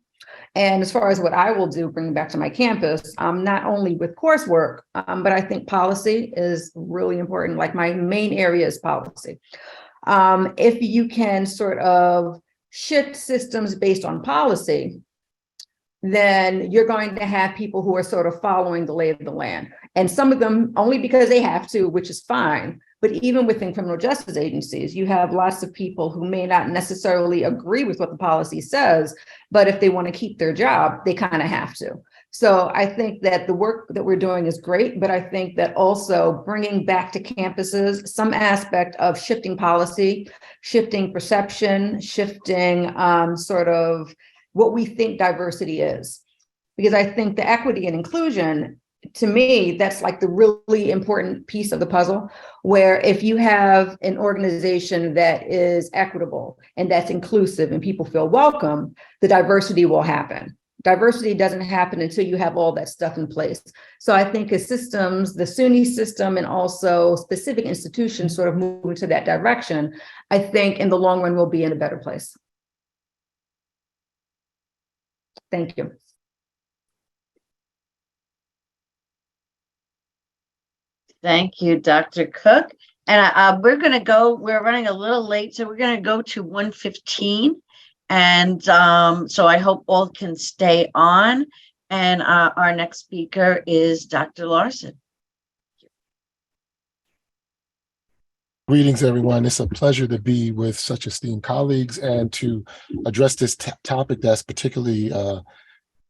And as far as what I will do, bringing back to my campus, not only with coursework, but I think policy is really important. Like my main area is policy. If you can sort of shift systems based on policy, then you're going to have people who are sort of following the lay of the land. And some of them only because they have to, which is fine. But even within criminal justice agencies, you have lots of people who may not necessarily agree with what the policy says, but if they want to keep their job, they kind of have to. So I think that the work that we're doing is great, but I think that also bringing back to campuses some aspect of shifting policy, shifting perception, shifting sort of what we think diversity is. Because I think the equity and inclusion, to me, that's like the really important piece of the puzzle, where if you have an organization that is equitable and that's inclusive and people feel welcome, the diversity will happen. Diversity doesn't happen until you have all that stuff in place. So I think as systems, the SUNY system and also specific institutions sort of move into that direction, I think in the long run, we'll be in a better place. Thank you. Thank you, Dr. Cooke. And we're running a little late, so we're going to go to 1:15. And so I hope all can stay on. And our next speaker is Dr. Lawson. Greetings, everyone. It's a pleasure to be with such esteemed colleagues and to address this topic that's particularly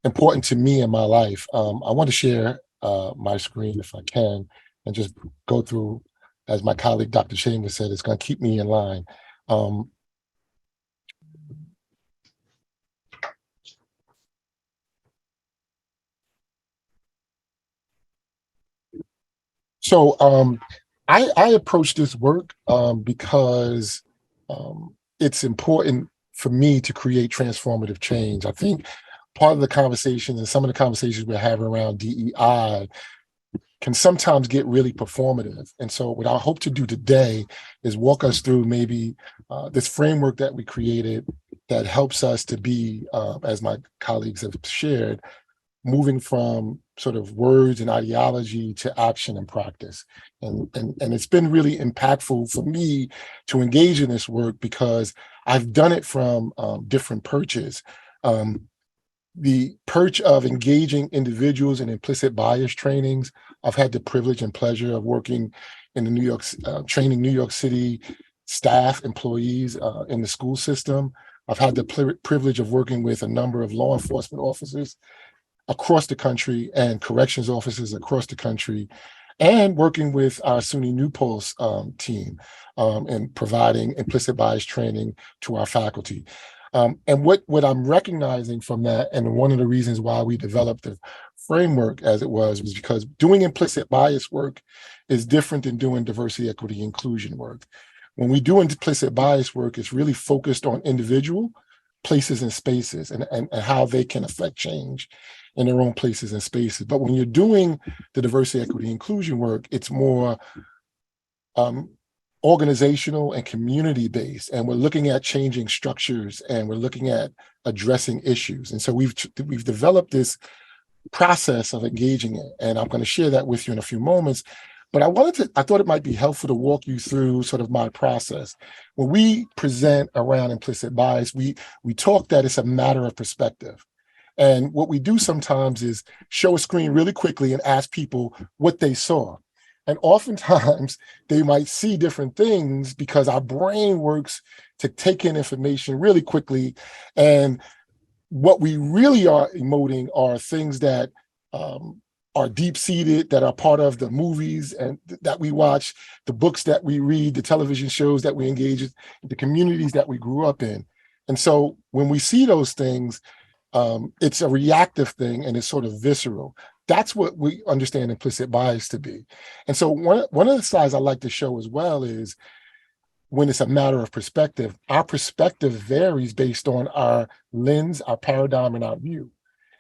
important to me in my life. I want to share my screen if I can, and just go through, as my colleague Dr. Chambers said, it's going to keep me in line. I approach this work because it's important for me to create transformative change. I think part of the conversation and some of the conversations we're having around DEI can sometimes get really performative. And so what I hope to do today is walk us through maybe this framework that we created that helps us to be, as my colleagues have shared, moving from sort of words and ideology to action and practice. And it's been really impactful for me to engage in this work because I've done it from different perches. The perch of engaging individuals in implicit bias trainings. I've had the privilege and pleasure of working in the training New York City staff, employees in the school system. I've had the privilege of working with a number of law enforcement officers across the country and corrections officers across the country, and working with our SUNY New Paltz team and providing implicit bias training to our faculty. And what I'm recognizing from that, and one of the reasons why we developed the framework as it was because doing implicit bias work is different than doing diversity, equity, inclusion work. When we do implicit bias work, it's really focused on individual places and spaces and how they can affect change in their own places and spaces. But when you're doing the diversity, equity, inclusion work, it's more organizational and community based, and we're looking at changing structures and we're looking at addressing issues. And so we've developed this process of engaging it, and I'm going to share that with you in a few moments. But I thought it might be helpful to walk you through sort of my process. When we present around implicit bias, we talk that it's a matter of perspective. And what we do sometimes is show a screen really quickly and ask people what they saw. And oftentimes they might see different things because our brain works to take in information really quickly. And what we really are emoting are things that are deep-seated, that are part of the movies and that we watch, the books that we read, the television shows that we engage in, the communities that we grew up in. And so when we see those things, it's a reactive thing and it's sort of visceral. That's what we understand implicit bias to be. And so one of the slides I like to show as well is when it's a matter of perspective, our perspective varies based on our lens, our paradigm, and our view.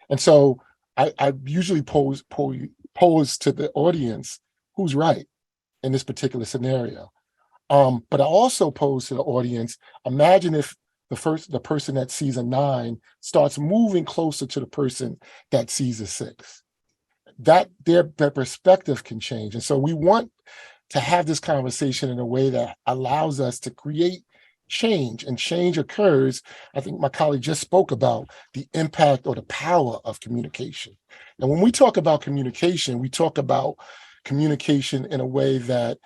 And so I usually pose to the audience who's right in this particular scenario. But I also pose to the audience, imagine if the person that sees a 9 starts moving closer to the person that sees a 6. That their perspective can change. And so we want to have this conversation in a way that allows us to create change, and change occurs. I think my colleague just spoke about the impact or the power of communication. And when we talk about communication, we talk about communication in a way that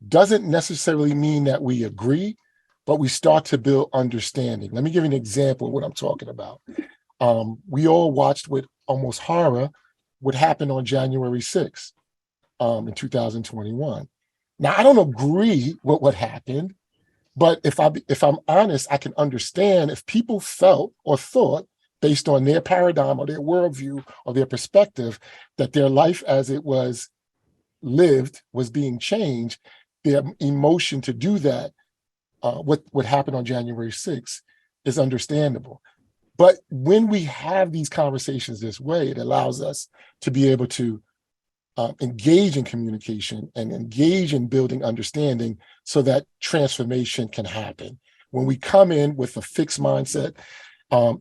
doesn't necessarily mean that we agree, but we start to build understanding. Let me give you an example of what I'm talking about. We all watched with almost horror what happened on January 6th in 2021. Now, I don't agree with what happened, but if I'm honest, I can understand if people felt or thought, based on their paradigm or their worldview or their perspective, that their life as it was lived was being changed, their emotion to do that, what happened on January 6th is understandable. But when we have these conversations this way, it allows us to be able to engage in communication and engage in building understanding so that transformation can happen. When we come in with a fixed mindset,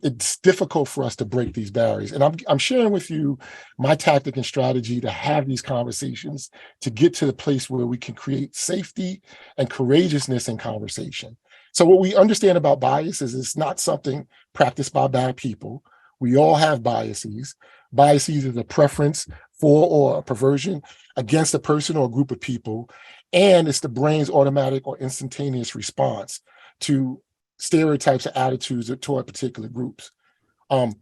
it's difficult for us to break these barriers. And I'm sharing with you my tactic and strategy to have these conversations, to get to the place where we can create safety and courageousness in conversation. So what we understand about bias is it's not something practiced by bad people. We all have biases. Biases is a preference for or a perversion against a person or a group of people. And it's the brain's automatic or instantaneous response to stereotypes or attitudes toward particular groups. You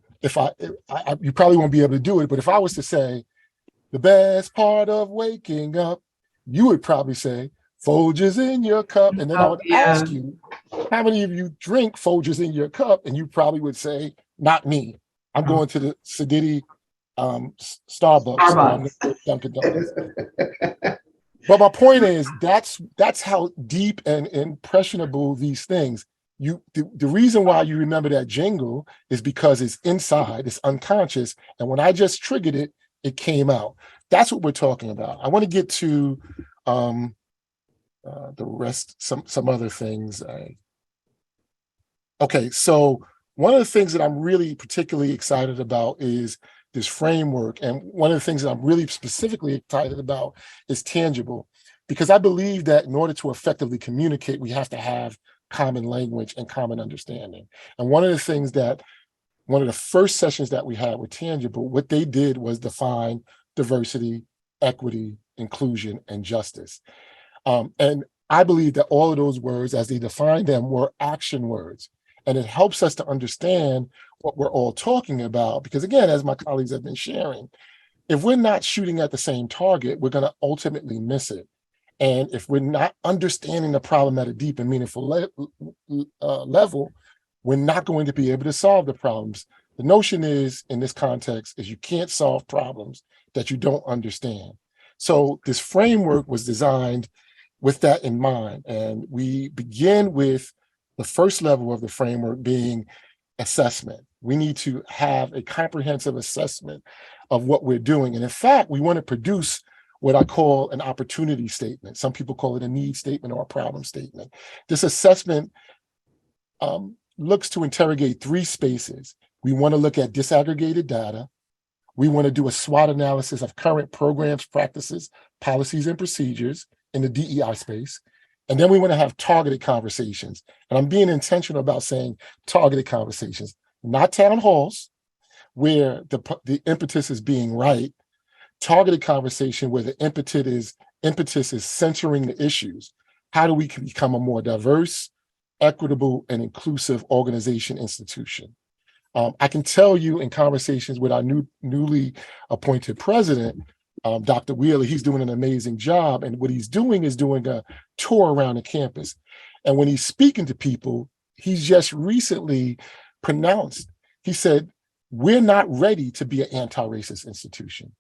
probably won't be able to do it, but if I was to say, the best part of waking up, you would probably say, Folgers in your cup. And then I would ask you, how many of you drink Folgers in your cup? And you probably would say, not me. I'm going to the Sedity Starbucks. Dunkin' Donuts. But my point is, that's how deep and impressionable these things. The reason why you remember that jingle is because it's inside, it's unconscious. And when I just triggered it, it came out. That's what we're talking about. I want to get to the rest, some other things. Okay, so one of the things that I'm really particularly excited about is this framework. And one of the things that I'm really specifically excited about is tangible, because I believe that in order to effectively communicate, we have to have common language and common understanding. And one of the first sessions that we had with Tangible, what they did was define diversity, equity, inclusion, and justice. And I believe that all of those words, as they defined them, were action words. And it helps us to understand what we're all talking about. Because again, as my colleagues have been sharing, if we're not shooting at the same target, we're going to ultimately miss it. And if we're not understanding the problem at a deep and meaningful level, we're not going to be able to solve the problems The notion is, in this context, is you can't solve problems that you don't understand. So this framework was designed with that in mind. And we begin with the first level of the framework being assessment. We need to have a comprehensive assessment of what we're doing. And in fact, we want to produce what I call an opportunity statement. Some people call it a need statement or a problem statement. This assessment looks to interrogate three spaces. We want to look at disaggregated data. We want to do a SWOT analysis of current programs, practices, policies, and procedures in the DEI space. And then we want to have targeted conversations. And I'm being intentional about saying targeted conversations, not town halls where the impetus is being right, targeted conversation where the impetus is centering the issues. How do we become a more diverse, equitable, and inclusive organization institution? I can tell you in conversations with our newly appointed president, Dr. Wheeler, he's doing an amazing job. And what he's doing is doing a tour around the campus. And when he's speaking to people, he's just recently pronounced, he said, we're not ready to be an anti-racist institution.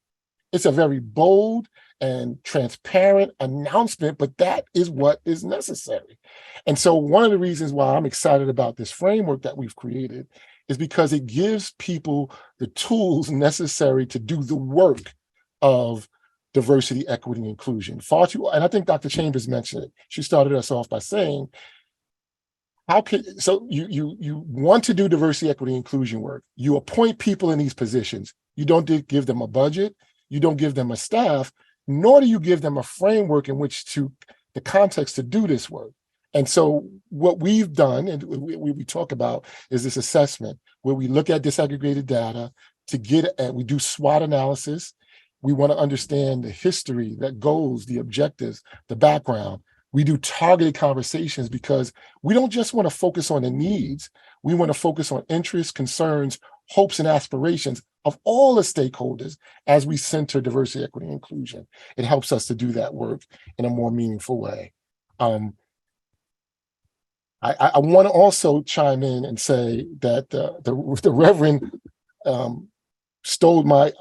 It's a very bold and transparent announcement, but that is what is necessary. And so one of the reasons why I'm excited about this framework that we've created is because it gives people the tools necessary to do the work of diversity, equity, and inclusion. And I think Dr. Chambers mentioned it. She started us off by saying, you want to do diversity, equity, inclusion work. You appoint people in these positions. You don't give them a budget. You don't give them a staff, nor do you give them a framework in which the context to do this work. And so what we've done, and we talk about, is this assessment where we look at disaggregated data we do SWOT analysis. We want to understand the history, the goals, the objectives, the background. We do targeted conversations because we don't just want to focus on the needs. We want to focus on interests, concerns, hopes, and aspirations of all the stakeholders as we center diversity, equity, and inclusion. It helps us to do that work in a more meaningful way. I want to also chime in and say that the Reverend stole my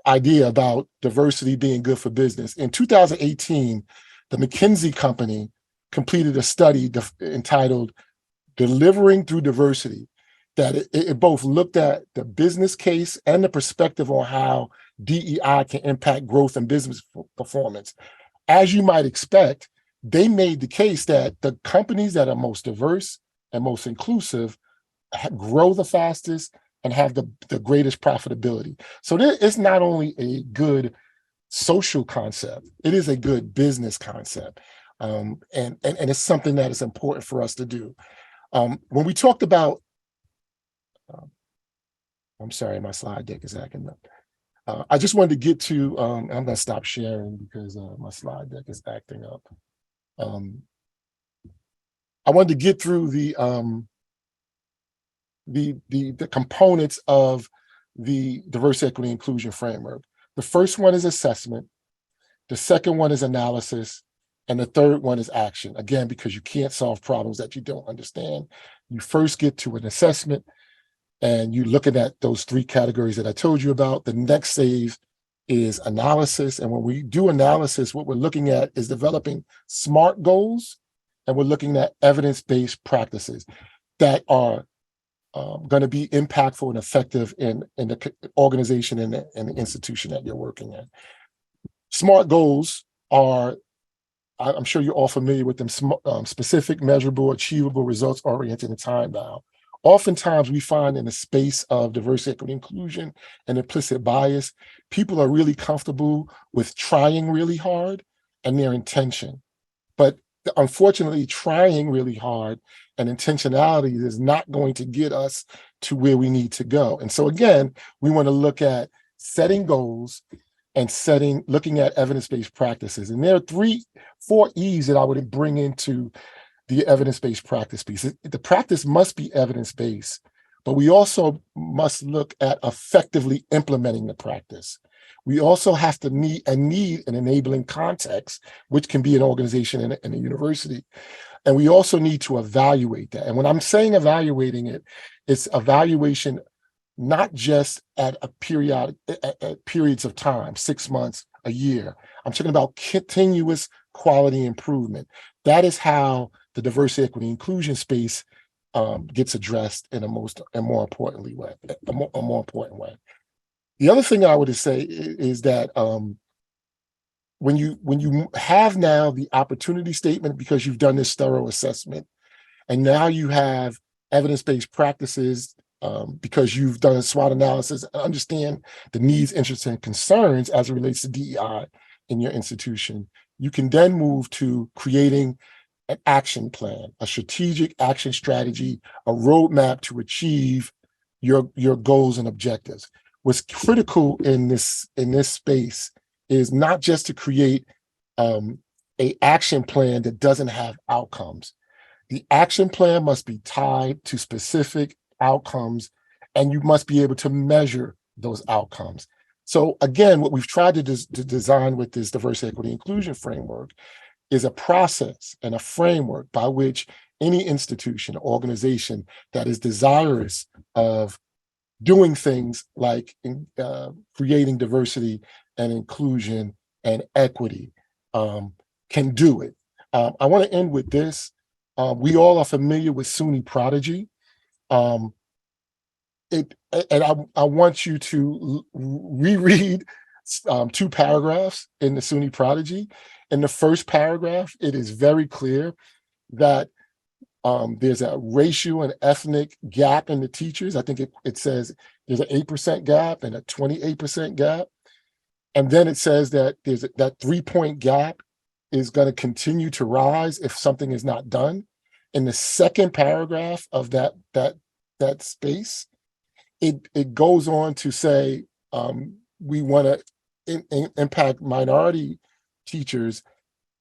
idea about diversity being good for business. In 2018, the McKinsey company completed a study entitled Delivering Through Diversity, that it both looked at the business case and the perspective on how DEI can impact growth and business performance. As you might expect, they made the case that the companies that are most diverse and most inclusive grow the fastest and have the greatest profitability. So it's not only a good social concept, it is a good business concept. And it's something that is important for us to do. When we talked about, I'm sorry, my slide deck is acting up. I just wanted to get to, I'm going to stop sharing because my slide deck is acting up. I wanted to get through the components of the diversity, equity, inclusion framework. The first one is assessment. The second one is analysis. And the third one is action. Again, because you can't solve problems that you don't understand. You first get to an assessment and you're looking at those three categories that I told you about. The next phase is analysis. And when we do analysis, what we're looking at is developing SMART goals, and we're looking at evidence-based practices that are going to be impactful and effective in the organization and the institution that you're working in. SMART goals are, I'm sure you're all familiar with them, specific, measurable, achievable, results-oriented, and time-bound. Oftentimes we find in the space of diversity, equity, inclusion, and implicit bias, people are really comfortable with trying really hard and their intention. But unfortunately, trying really hard and intentionality is not going to get us to where we need to go. And so again, we want to look at setting goals and looking at evidence-based practices. And there are 4 E's that I would bring into the evidence-based practice piece. The practice must be evidence-based, but we also must look at effectively implementing the practice. We also have to need an enabling context, which can be an organization and a university. And we also need to evaluate that. And when I'm saying evaluating it, it's evaluation not just at at periods of time, 6 months, a year. I'm talking about continuous quality improvement. That is how the diversity, equity, inclusion space gets addressed in a more important way. The other thing I would say is that when you have now the opportunity statement, because you've done this thorough assessment, and now you have evidence-based practices because you've done a SWOT analysis and understand the needs, interests, and concerns as it relates to DEI in your institution, you can then move to creating an action plan, a strategic action strategy, a roadmap to achieve your goals and objectives. What's critical in this space is not just to create an action plan that doesn't have outcomes. The action plan must be tied to specific outcomes, and you must be able to measure those outcomes. So again, what we've tried to design with this diversity, equity, inclusion framework is a process and a framework by which any institution, organization that is desirous of doing things like creating diversity and inclusion and equity can do it. I want to end with this. We all are familiar with SUNY Prodigy. I want you to reread 2 paragraphs in the SUNY Prodigy. In the first paragraph, it is very clear that there's a racial and ethnic gap in the teachers. I think it says there's an 8% gap and a 28% gap. And then it says that there's that 3-point gap is going to continue to rise if something is not done. In the second paragraph of that space, it goes on to say we want to impact minority teachers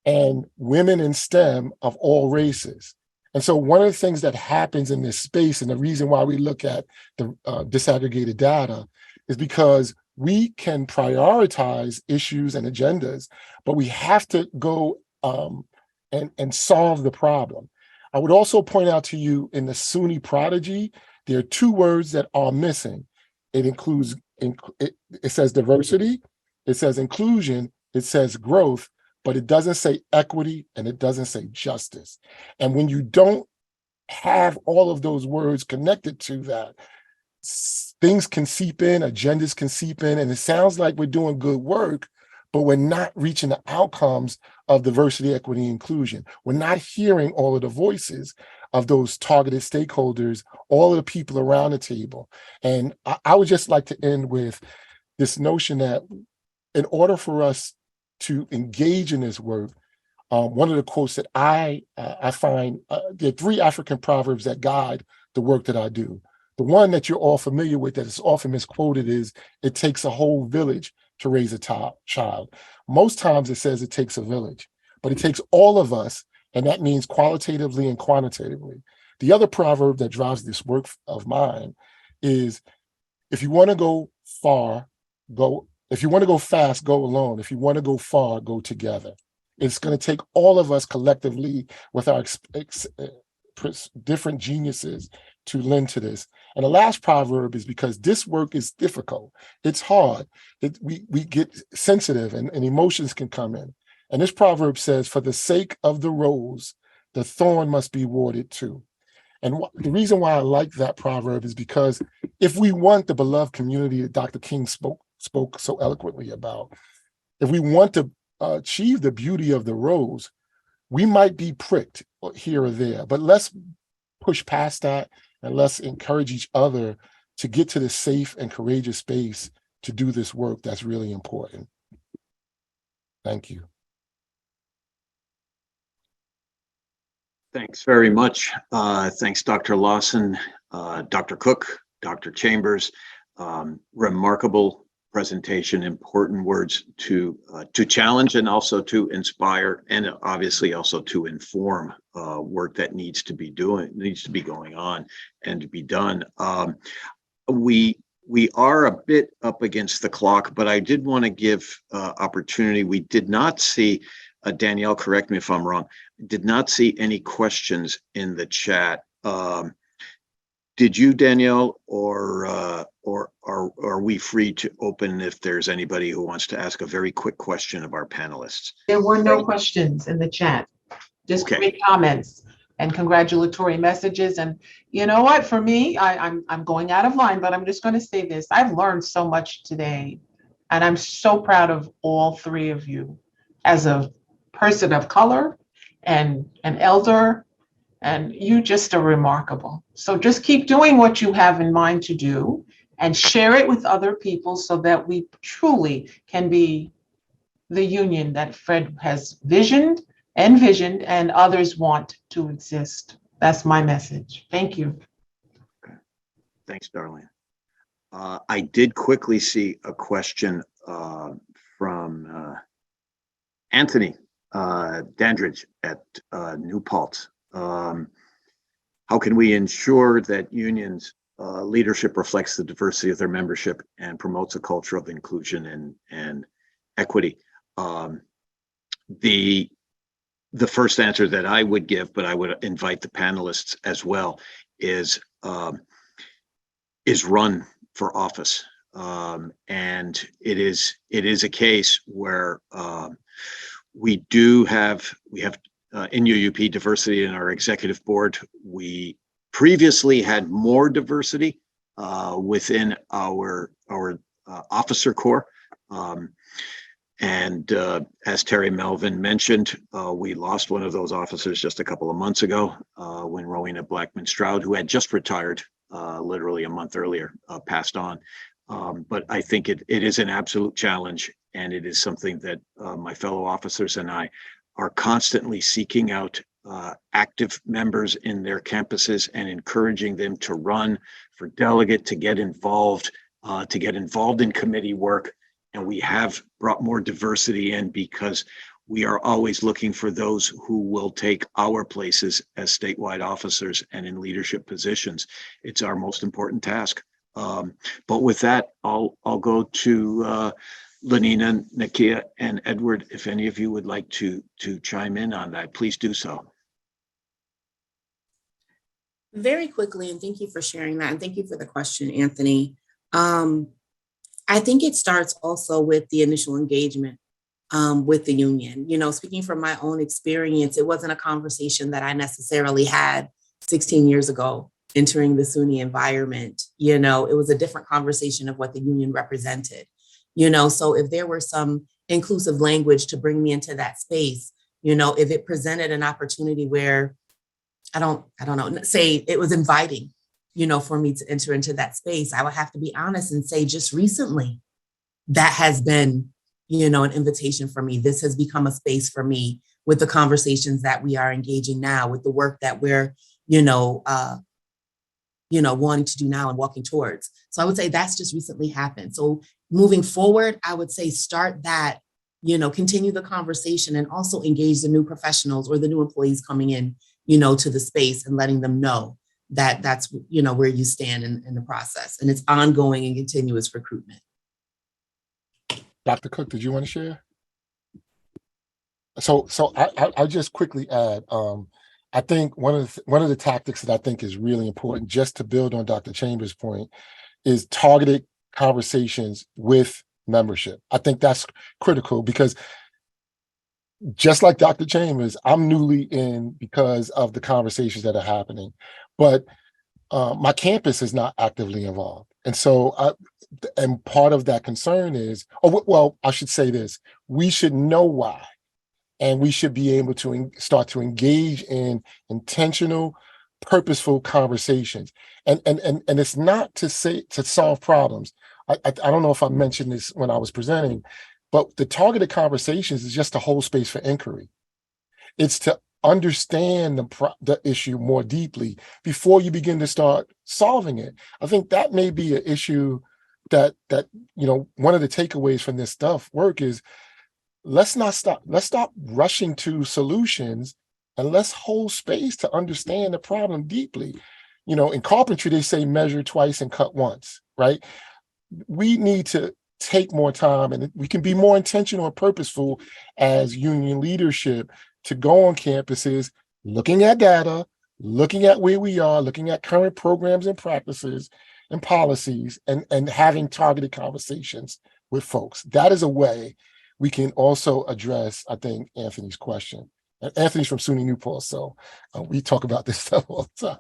and women in STEM of all races. And so one of the things that happens in this space, and the reason why we look at the disaggregated data, is because we can prioritize issues and agendas, but we have to go and solve the problem. I would also point out to you in the SUNY Prodigy, there are 2 words that are missing. It includes, it says diversity, it says inclusion, it says growth, but it doesn't say equity and it doesn't say justice. And when you don't have all of those words connected to that, things can seep in, agendas can seep in, and it sounds like we're doing good work, but we're not reaching the outcomes of diversity, equity, inclusion. We're not hearing all of the voices of those targeted stakeholders, all of the people around the table. And I would just like to end with this notion that in order for us to engage in this work, one of the quotes that I find, there are 3 African proverbs that guide the work that I do. The one that you're all familiar with that is often misquoted is, it takes a whole village to raise a child. Most times it says it takes a village, but it takes all of us, and that means qualitatively and quantitatively. The other proverb that drives this work of mine is, if you want to go far, go. If you want to go fast, go alone. If you want to go far, go together. It's going to take all of us collectively with our different geniuses to lend to this. And the last proverb is, because this work is difficult, it's hard, we get sensitive and emotions can come in. And this proverb says, for the sake of the rose, the thorn must be warded too. And the reason why I like that proverb is because if we want the beloved community that Dr. King spoke so eloquently about, if we want to achieve the beauty of the rose, we might be pricked here or there, but let's push past that and let's encourage each other to get to the safe and courageous space to do this work that's really important. Thank you. Thanks very much. Thanks, Dr. Lawson, Dr. Cooke, Dr. Chambers. Remarkable presentation, important words to challenge and also to inspire, and obviously also to inform work that needs to be going on and to be done. We are a bit up against the clock, but I did want to give opportunity. We did not see, Danielle, correct me if I'm wrong, did not see any questions in the chat. Did you, Danielle, or or are we free to open if there's anybody who wants to ask a very quick question of our panelists? There were no questions in the chat, just Okay. great comments and congratulatory messages. And you know what, for me, I'm going out of line, but I'm just going to say this. I've learned so much today, and I'm so proud of all three of you as a person of color and an elder, and you just are remarkable. So just keep doing what you have in mind to do and share it with other people so that we truly can be the union that Fred has envisioned and others want to exist. That's my message. Thank you. Okay. Thanks, Darlene. I did quickly see a question from Anthony Dandridge at New Paltz. How can we ensure that unions leadership reflects the diversity of their membership and promotes a culture of inclusion and equity? The first answer that I would give, but I would invite the panelists as well, is run for office. And it is a case where we have in UUP diversity in our executive board. We previously had more diversity within our officer corps. And as Terry Melvin mentioned, we lost one of those officers just a couple of months ago when Rowena Blackman Stroud, who had just retired literally a month earlier, passed on. But I think it is an absolute challenge, and it is something that my fellow officers and I are constantly seeking out active members in their campuses and encouraging them to run for delegate, to get involved in committee work. And we have brought more diversity in because we are always looking for those who will take our places as statewide officers and in leadership positions. It's our most important task. But with that, I'll go to LaNina, Nakeia, and Edward. If any of you would like to chime in on that, please do so. Very quickly, and thank you for sharing that. And thank you for the question, Anthony. I think it starts also with the initial engagement with the union. You know, speaking from my own experience, it wasn't a conversation that I necessarily had 16 years ago entering the SUNY environment. You know, it was a different conversation of what the union represented. You know, so if there were some inclusive language to bring me into that space, you know, if it presented an opportunity where I don't know, say it was inviting, you know, for me to enter into that space, I would have to be honest and say just recently that has been, you know, an invitation for me. This has become a space for me with the conversations that we are engaging now, with the work that we're, wanting to do now and walking towards. So I would say that's just recently happened. So moving forward, I would say start that, you know, continue the conversation and also engage the new professionals or the new employees coming in, you know, to the space and letting them know that that's, you know, where you stand in the process. And it's ongoing and continuous recruitment. Dr. Cook, did you want to share? So I'll just quickly add, I think one of the tactics that I think is really important, just to build on Dr. Chambers' point, is targeted conversations with membership. I think that's critical because just like Dr. Chambers, I'm newly in because of the conversations that are happening, but my campus is not actively involved. And so, and part of that concern is, I should say this, we should know why. And we should be able to start to engage in intentional, purposeful conversations. And it's not to solve problems. I don't know if I mentioned this when I was presenting, but the targeted conversations is just to hold space for inquiry. It's to understand the issue more deeply before you begin to start solving it. I think that may be an issue that one of the takeaways from this work is, let's stop rushing to solutions and let's hold space to understand the problem deeply. You know, in carpentry, they say measure twice and cut once, right? We need to take more time, and we can be more intentional and purposeful as union leadership to go on campuses, looking at data, looking at where we are, looking at current programs and practices and policies, and having targeted conversations with folks. That is a way we can also address, I think, Anthony's question. And Anthony's from SUNY New Paltz, so we talk about this stuff all the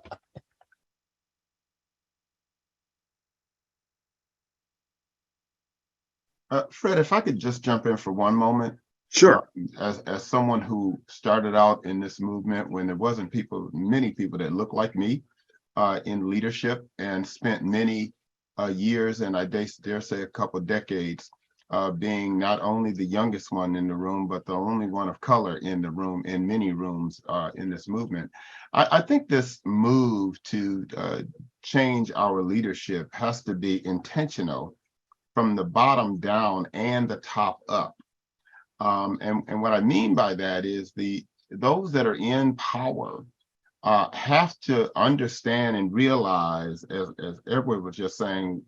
time. Fred, if I could just jump in for one moment. Sure. As someone who started out in this movement when there wasn't many people that looked like me in leadership, and spent many years, and I dare say a couple decades, being not only the youngest one in the room, but the only one of color in the room, in many rooms in this movement. I think this move to change our leadership has to be intentional from the bottom down and the top up. And what I mean by that is those that are in power have to understand and realize, as Edward was just saying,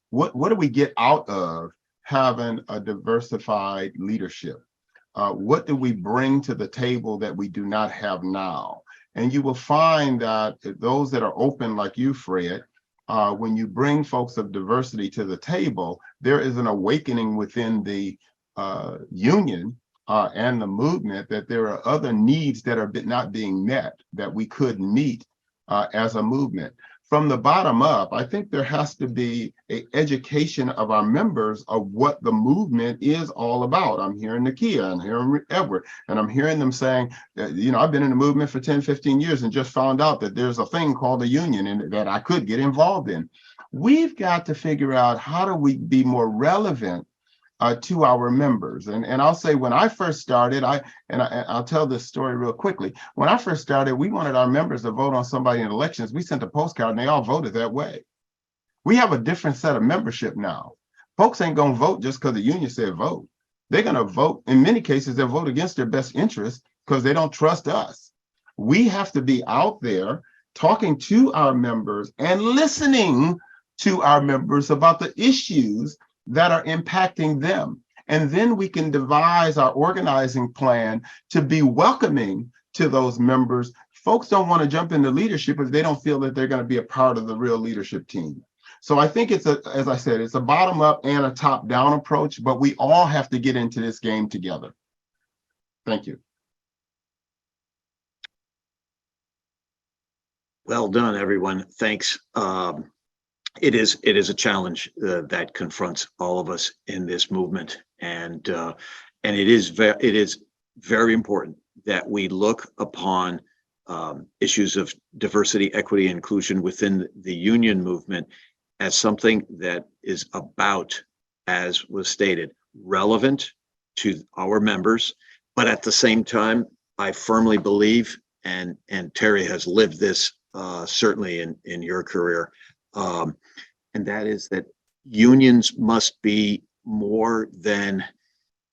what do we get out of having a diversified leadership? What do we bring to the table that we do not have now? And you will find that those that are open like you, Fred, when you bring folks of diversity to the table, there is an awakening within the union and the movement that there are other needs that are not being met that we could meet as a movement. From the bottom up, I think there has to be an education of our members of what the movement is all about. I'm hearing Nakeia, I'm hearing Edward, and I'm hearing them saying, I've been in the movement for 10, 15 years and just found out that there's a thing called a union and that I could get involved in. We've got to figure out how do we be more relevant to our members. And I'll say when I first started, I'll tell this story real quickly. When I first started, we wanted our members to vote on somebody in elections. We sent a postcard and they all voted that way. We have a different set of membership now. Folks ain't gonna vote just because the union said vote. They're gonna vote, in many cases, they'll vote against their best interest because they don't trust us. We have to be out there talking to our members and listening to our members about the issues that are impacting them. And then we can devise our organizing plan to be welcoming to those members. Folks don't want to jump into leadership if they don't feel that they're going to be a part of the real leadership team. So I think as I said, it's a bottom up and a top down approach, but we all have to get into this game together. Thank you. Well done, everyone. Thanks. It is a challenge that confronts all of us in this movement, and it is very important that we look upon issues of diversity, equity, and inclusion within the union movement as something that is about, as was stated, relevant to our members, but at the same time, I firmly believe, and Terry has lived this certainly in your career. And that is that unions must be more than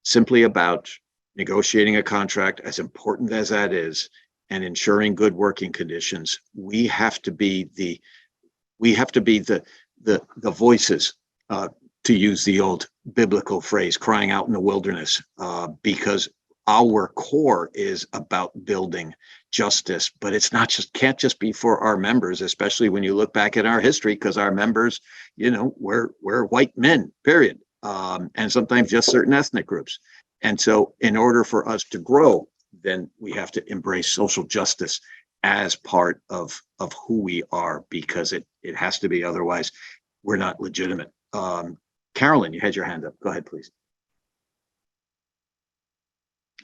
simply about negotiating a contract, as important as that is, and ensuring good working conditions. We have to be the voices, to use the old biblical phrase, crying out in the wilderness, because our core is about building justice, but it's not can't just be for our members, especially when you look back at our history, because our members, we're white men, period. And sometimes just certain ethnic groups. And so in order for us to grow, then we have to embrace social justice as part of who we are, because it has to be, otherwise we're not legitimate. Carolyn, you had your hand up. Go ahead, please.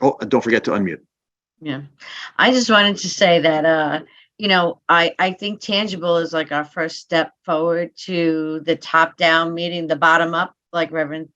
Oh, don't forget to unmute. Yeah, I just wanted to say that, I think tangible is like our first step forward to the top down meeting, the bottom up, like Reverend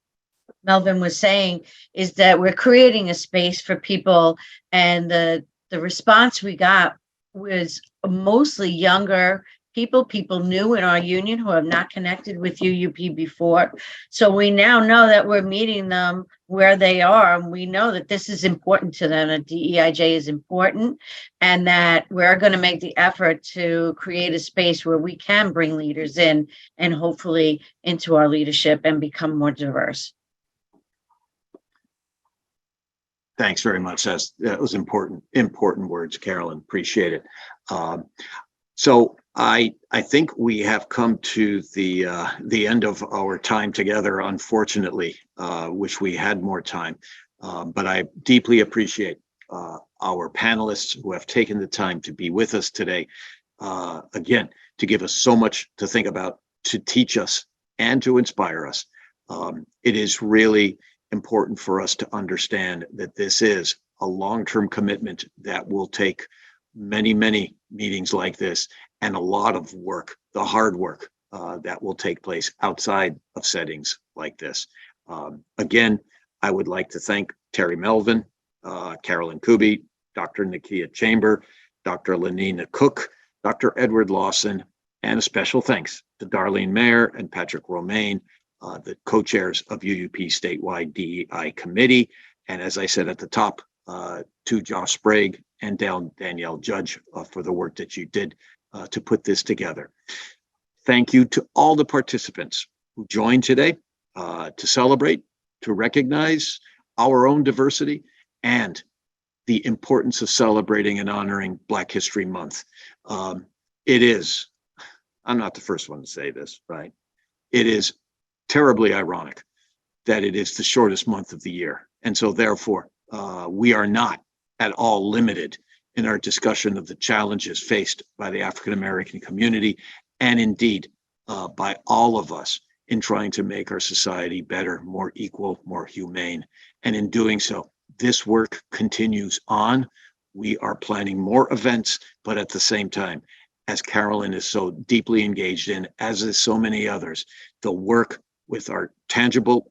Melvin was saying, is that we're creating a space for people. And the response we got was mostly younger people new in our union who have not connected with UUP before. So we now know that we're meeting them where they are, and we know that this is important to them, that DEIJ is important, and that we're going to make the effort to create a space where we can bring leaders in and hopefully into our leadership and become more diverse. Thanks very much. That was important words, Carolyn. Appreciate it. So I think we have come to the end of our time together. Unfortunately, wish we had more time, but I deeply appreciate our panelists who have taken the time to be with us today. Again, to give us so much to think about, to teach us, and to inspire us. It is really important for us to understand that this is a long-term commitment that will take many, many meetings like this and a lot of work, the hard work that will take place outside of settings like this. Again, I would like to thank Terry Melvin, Carolyn Kube, Dr. Nakeia Chambers, Dr. LaNina Cooke, Dr. Edward Lawson, and a special thanks to Darleyne Mayer and Patrick Romain, the co-chairs of UUP Statewide DEI Committee. And as I said at the top, to Josh Sprague and Danielle Judge for the work that you did to put this together. Thank you to all the participants who joined today to celebrate, to recognize our own diversity and the importance of celebrating and honoring Black History Month. It is, I'm not the first one to say this, right? It is terribly ironic that it is the shortest month of the year. And so therefore, we are not at all limited in our discussion of the challenges faced by the African-American community, and indeed by all of us in trying to make our society better, more equal, more humane. And in doing so, this work continues on. We are planning more events, but at the same time, as Carolyn is so deeply engaged in, as is so many others, the work with our tangible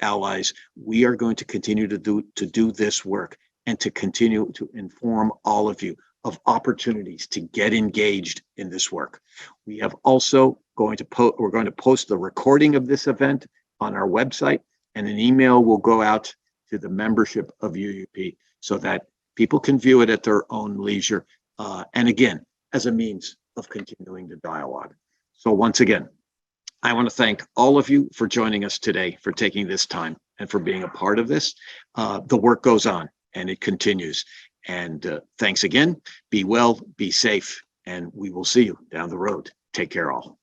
allies, we are going to continue to do this work and to continue to inform all of you of opportunities to get engaged in this work. We have also we're going to post the recording of this event on our website, and an email will go out to the membership of UUP so that people can view it at their own leisure. And again, as a means of continuing the dialogue. So once again, I want to thank all of you for joining us today, for taking this time and for being a part of this. The work goes on and it continues. And thanks again. Be well, be safe, and we will see you down the road. Take care all.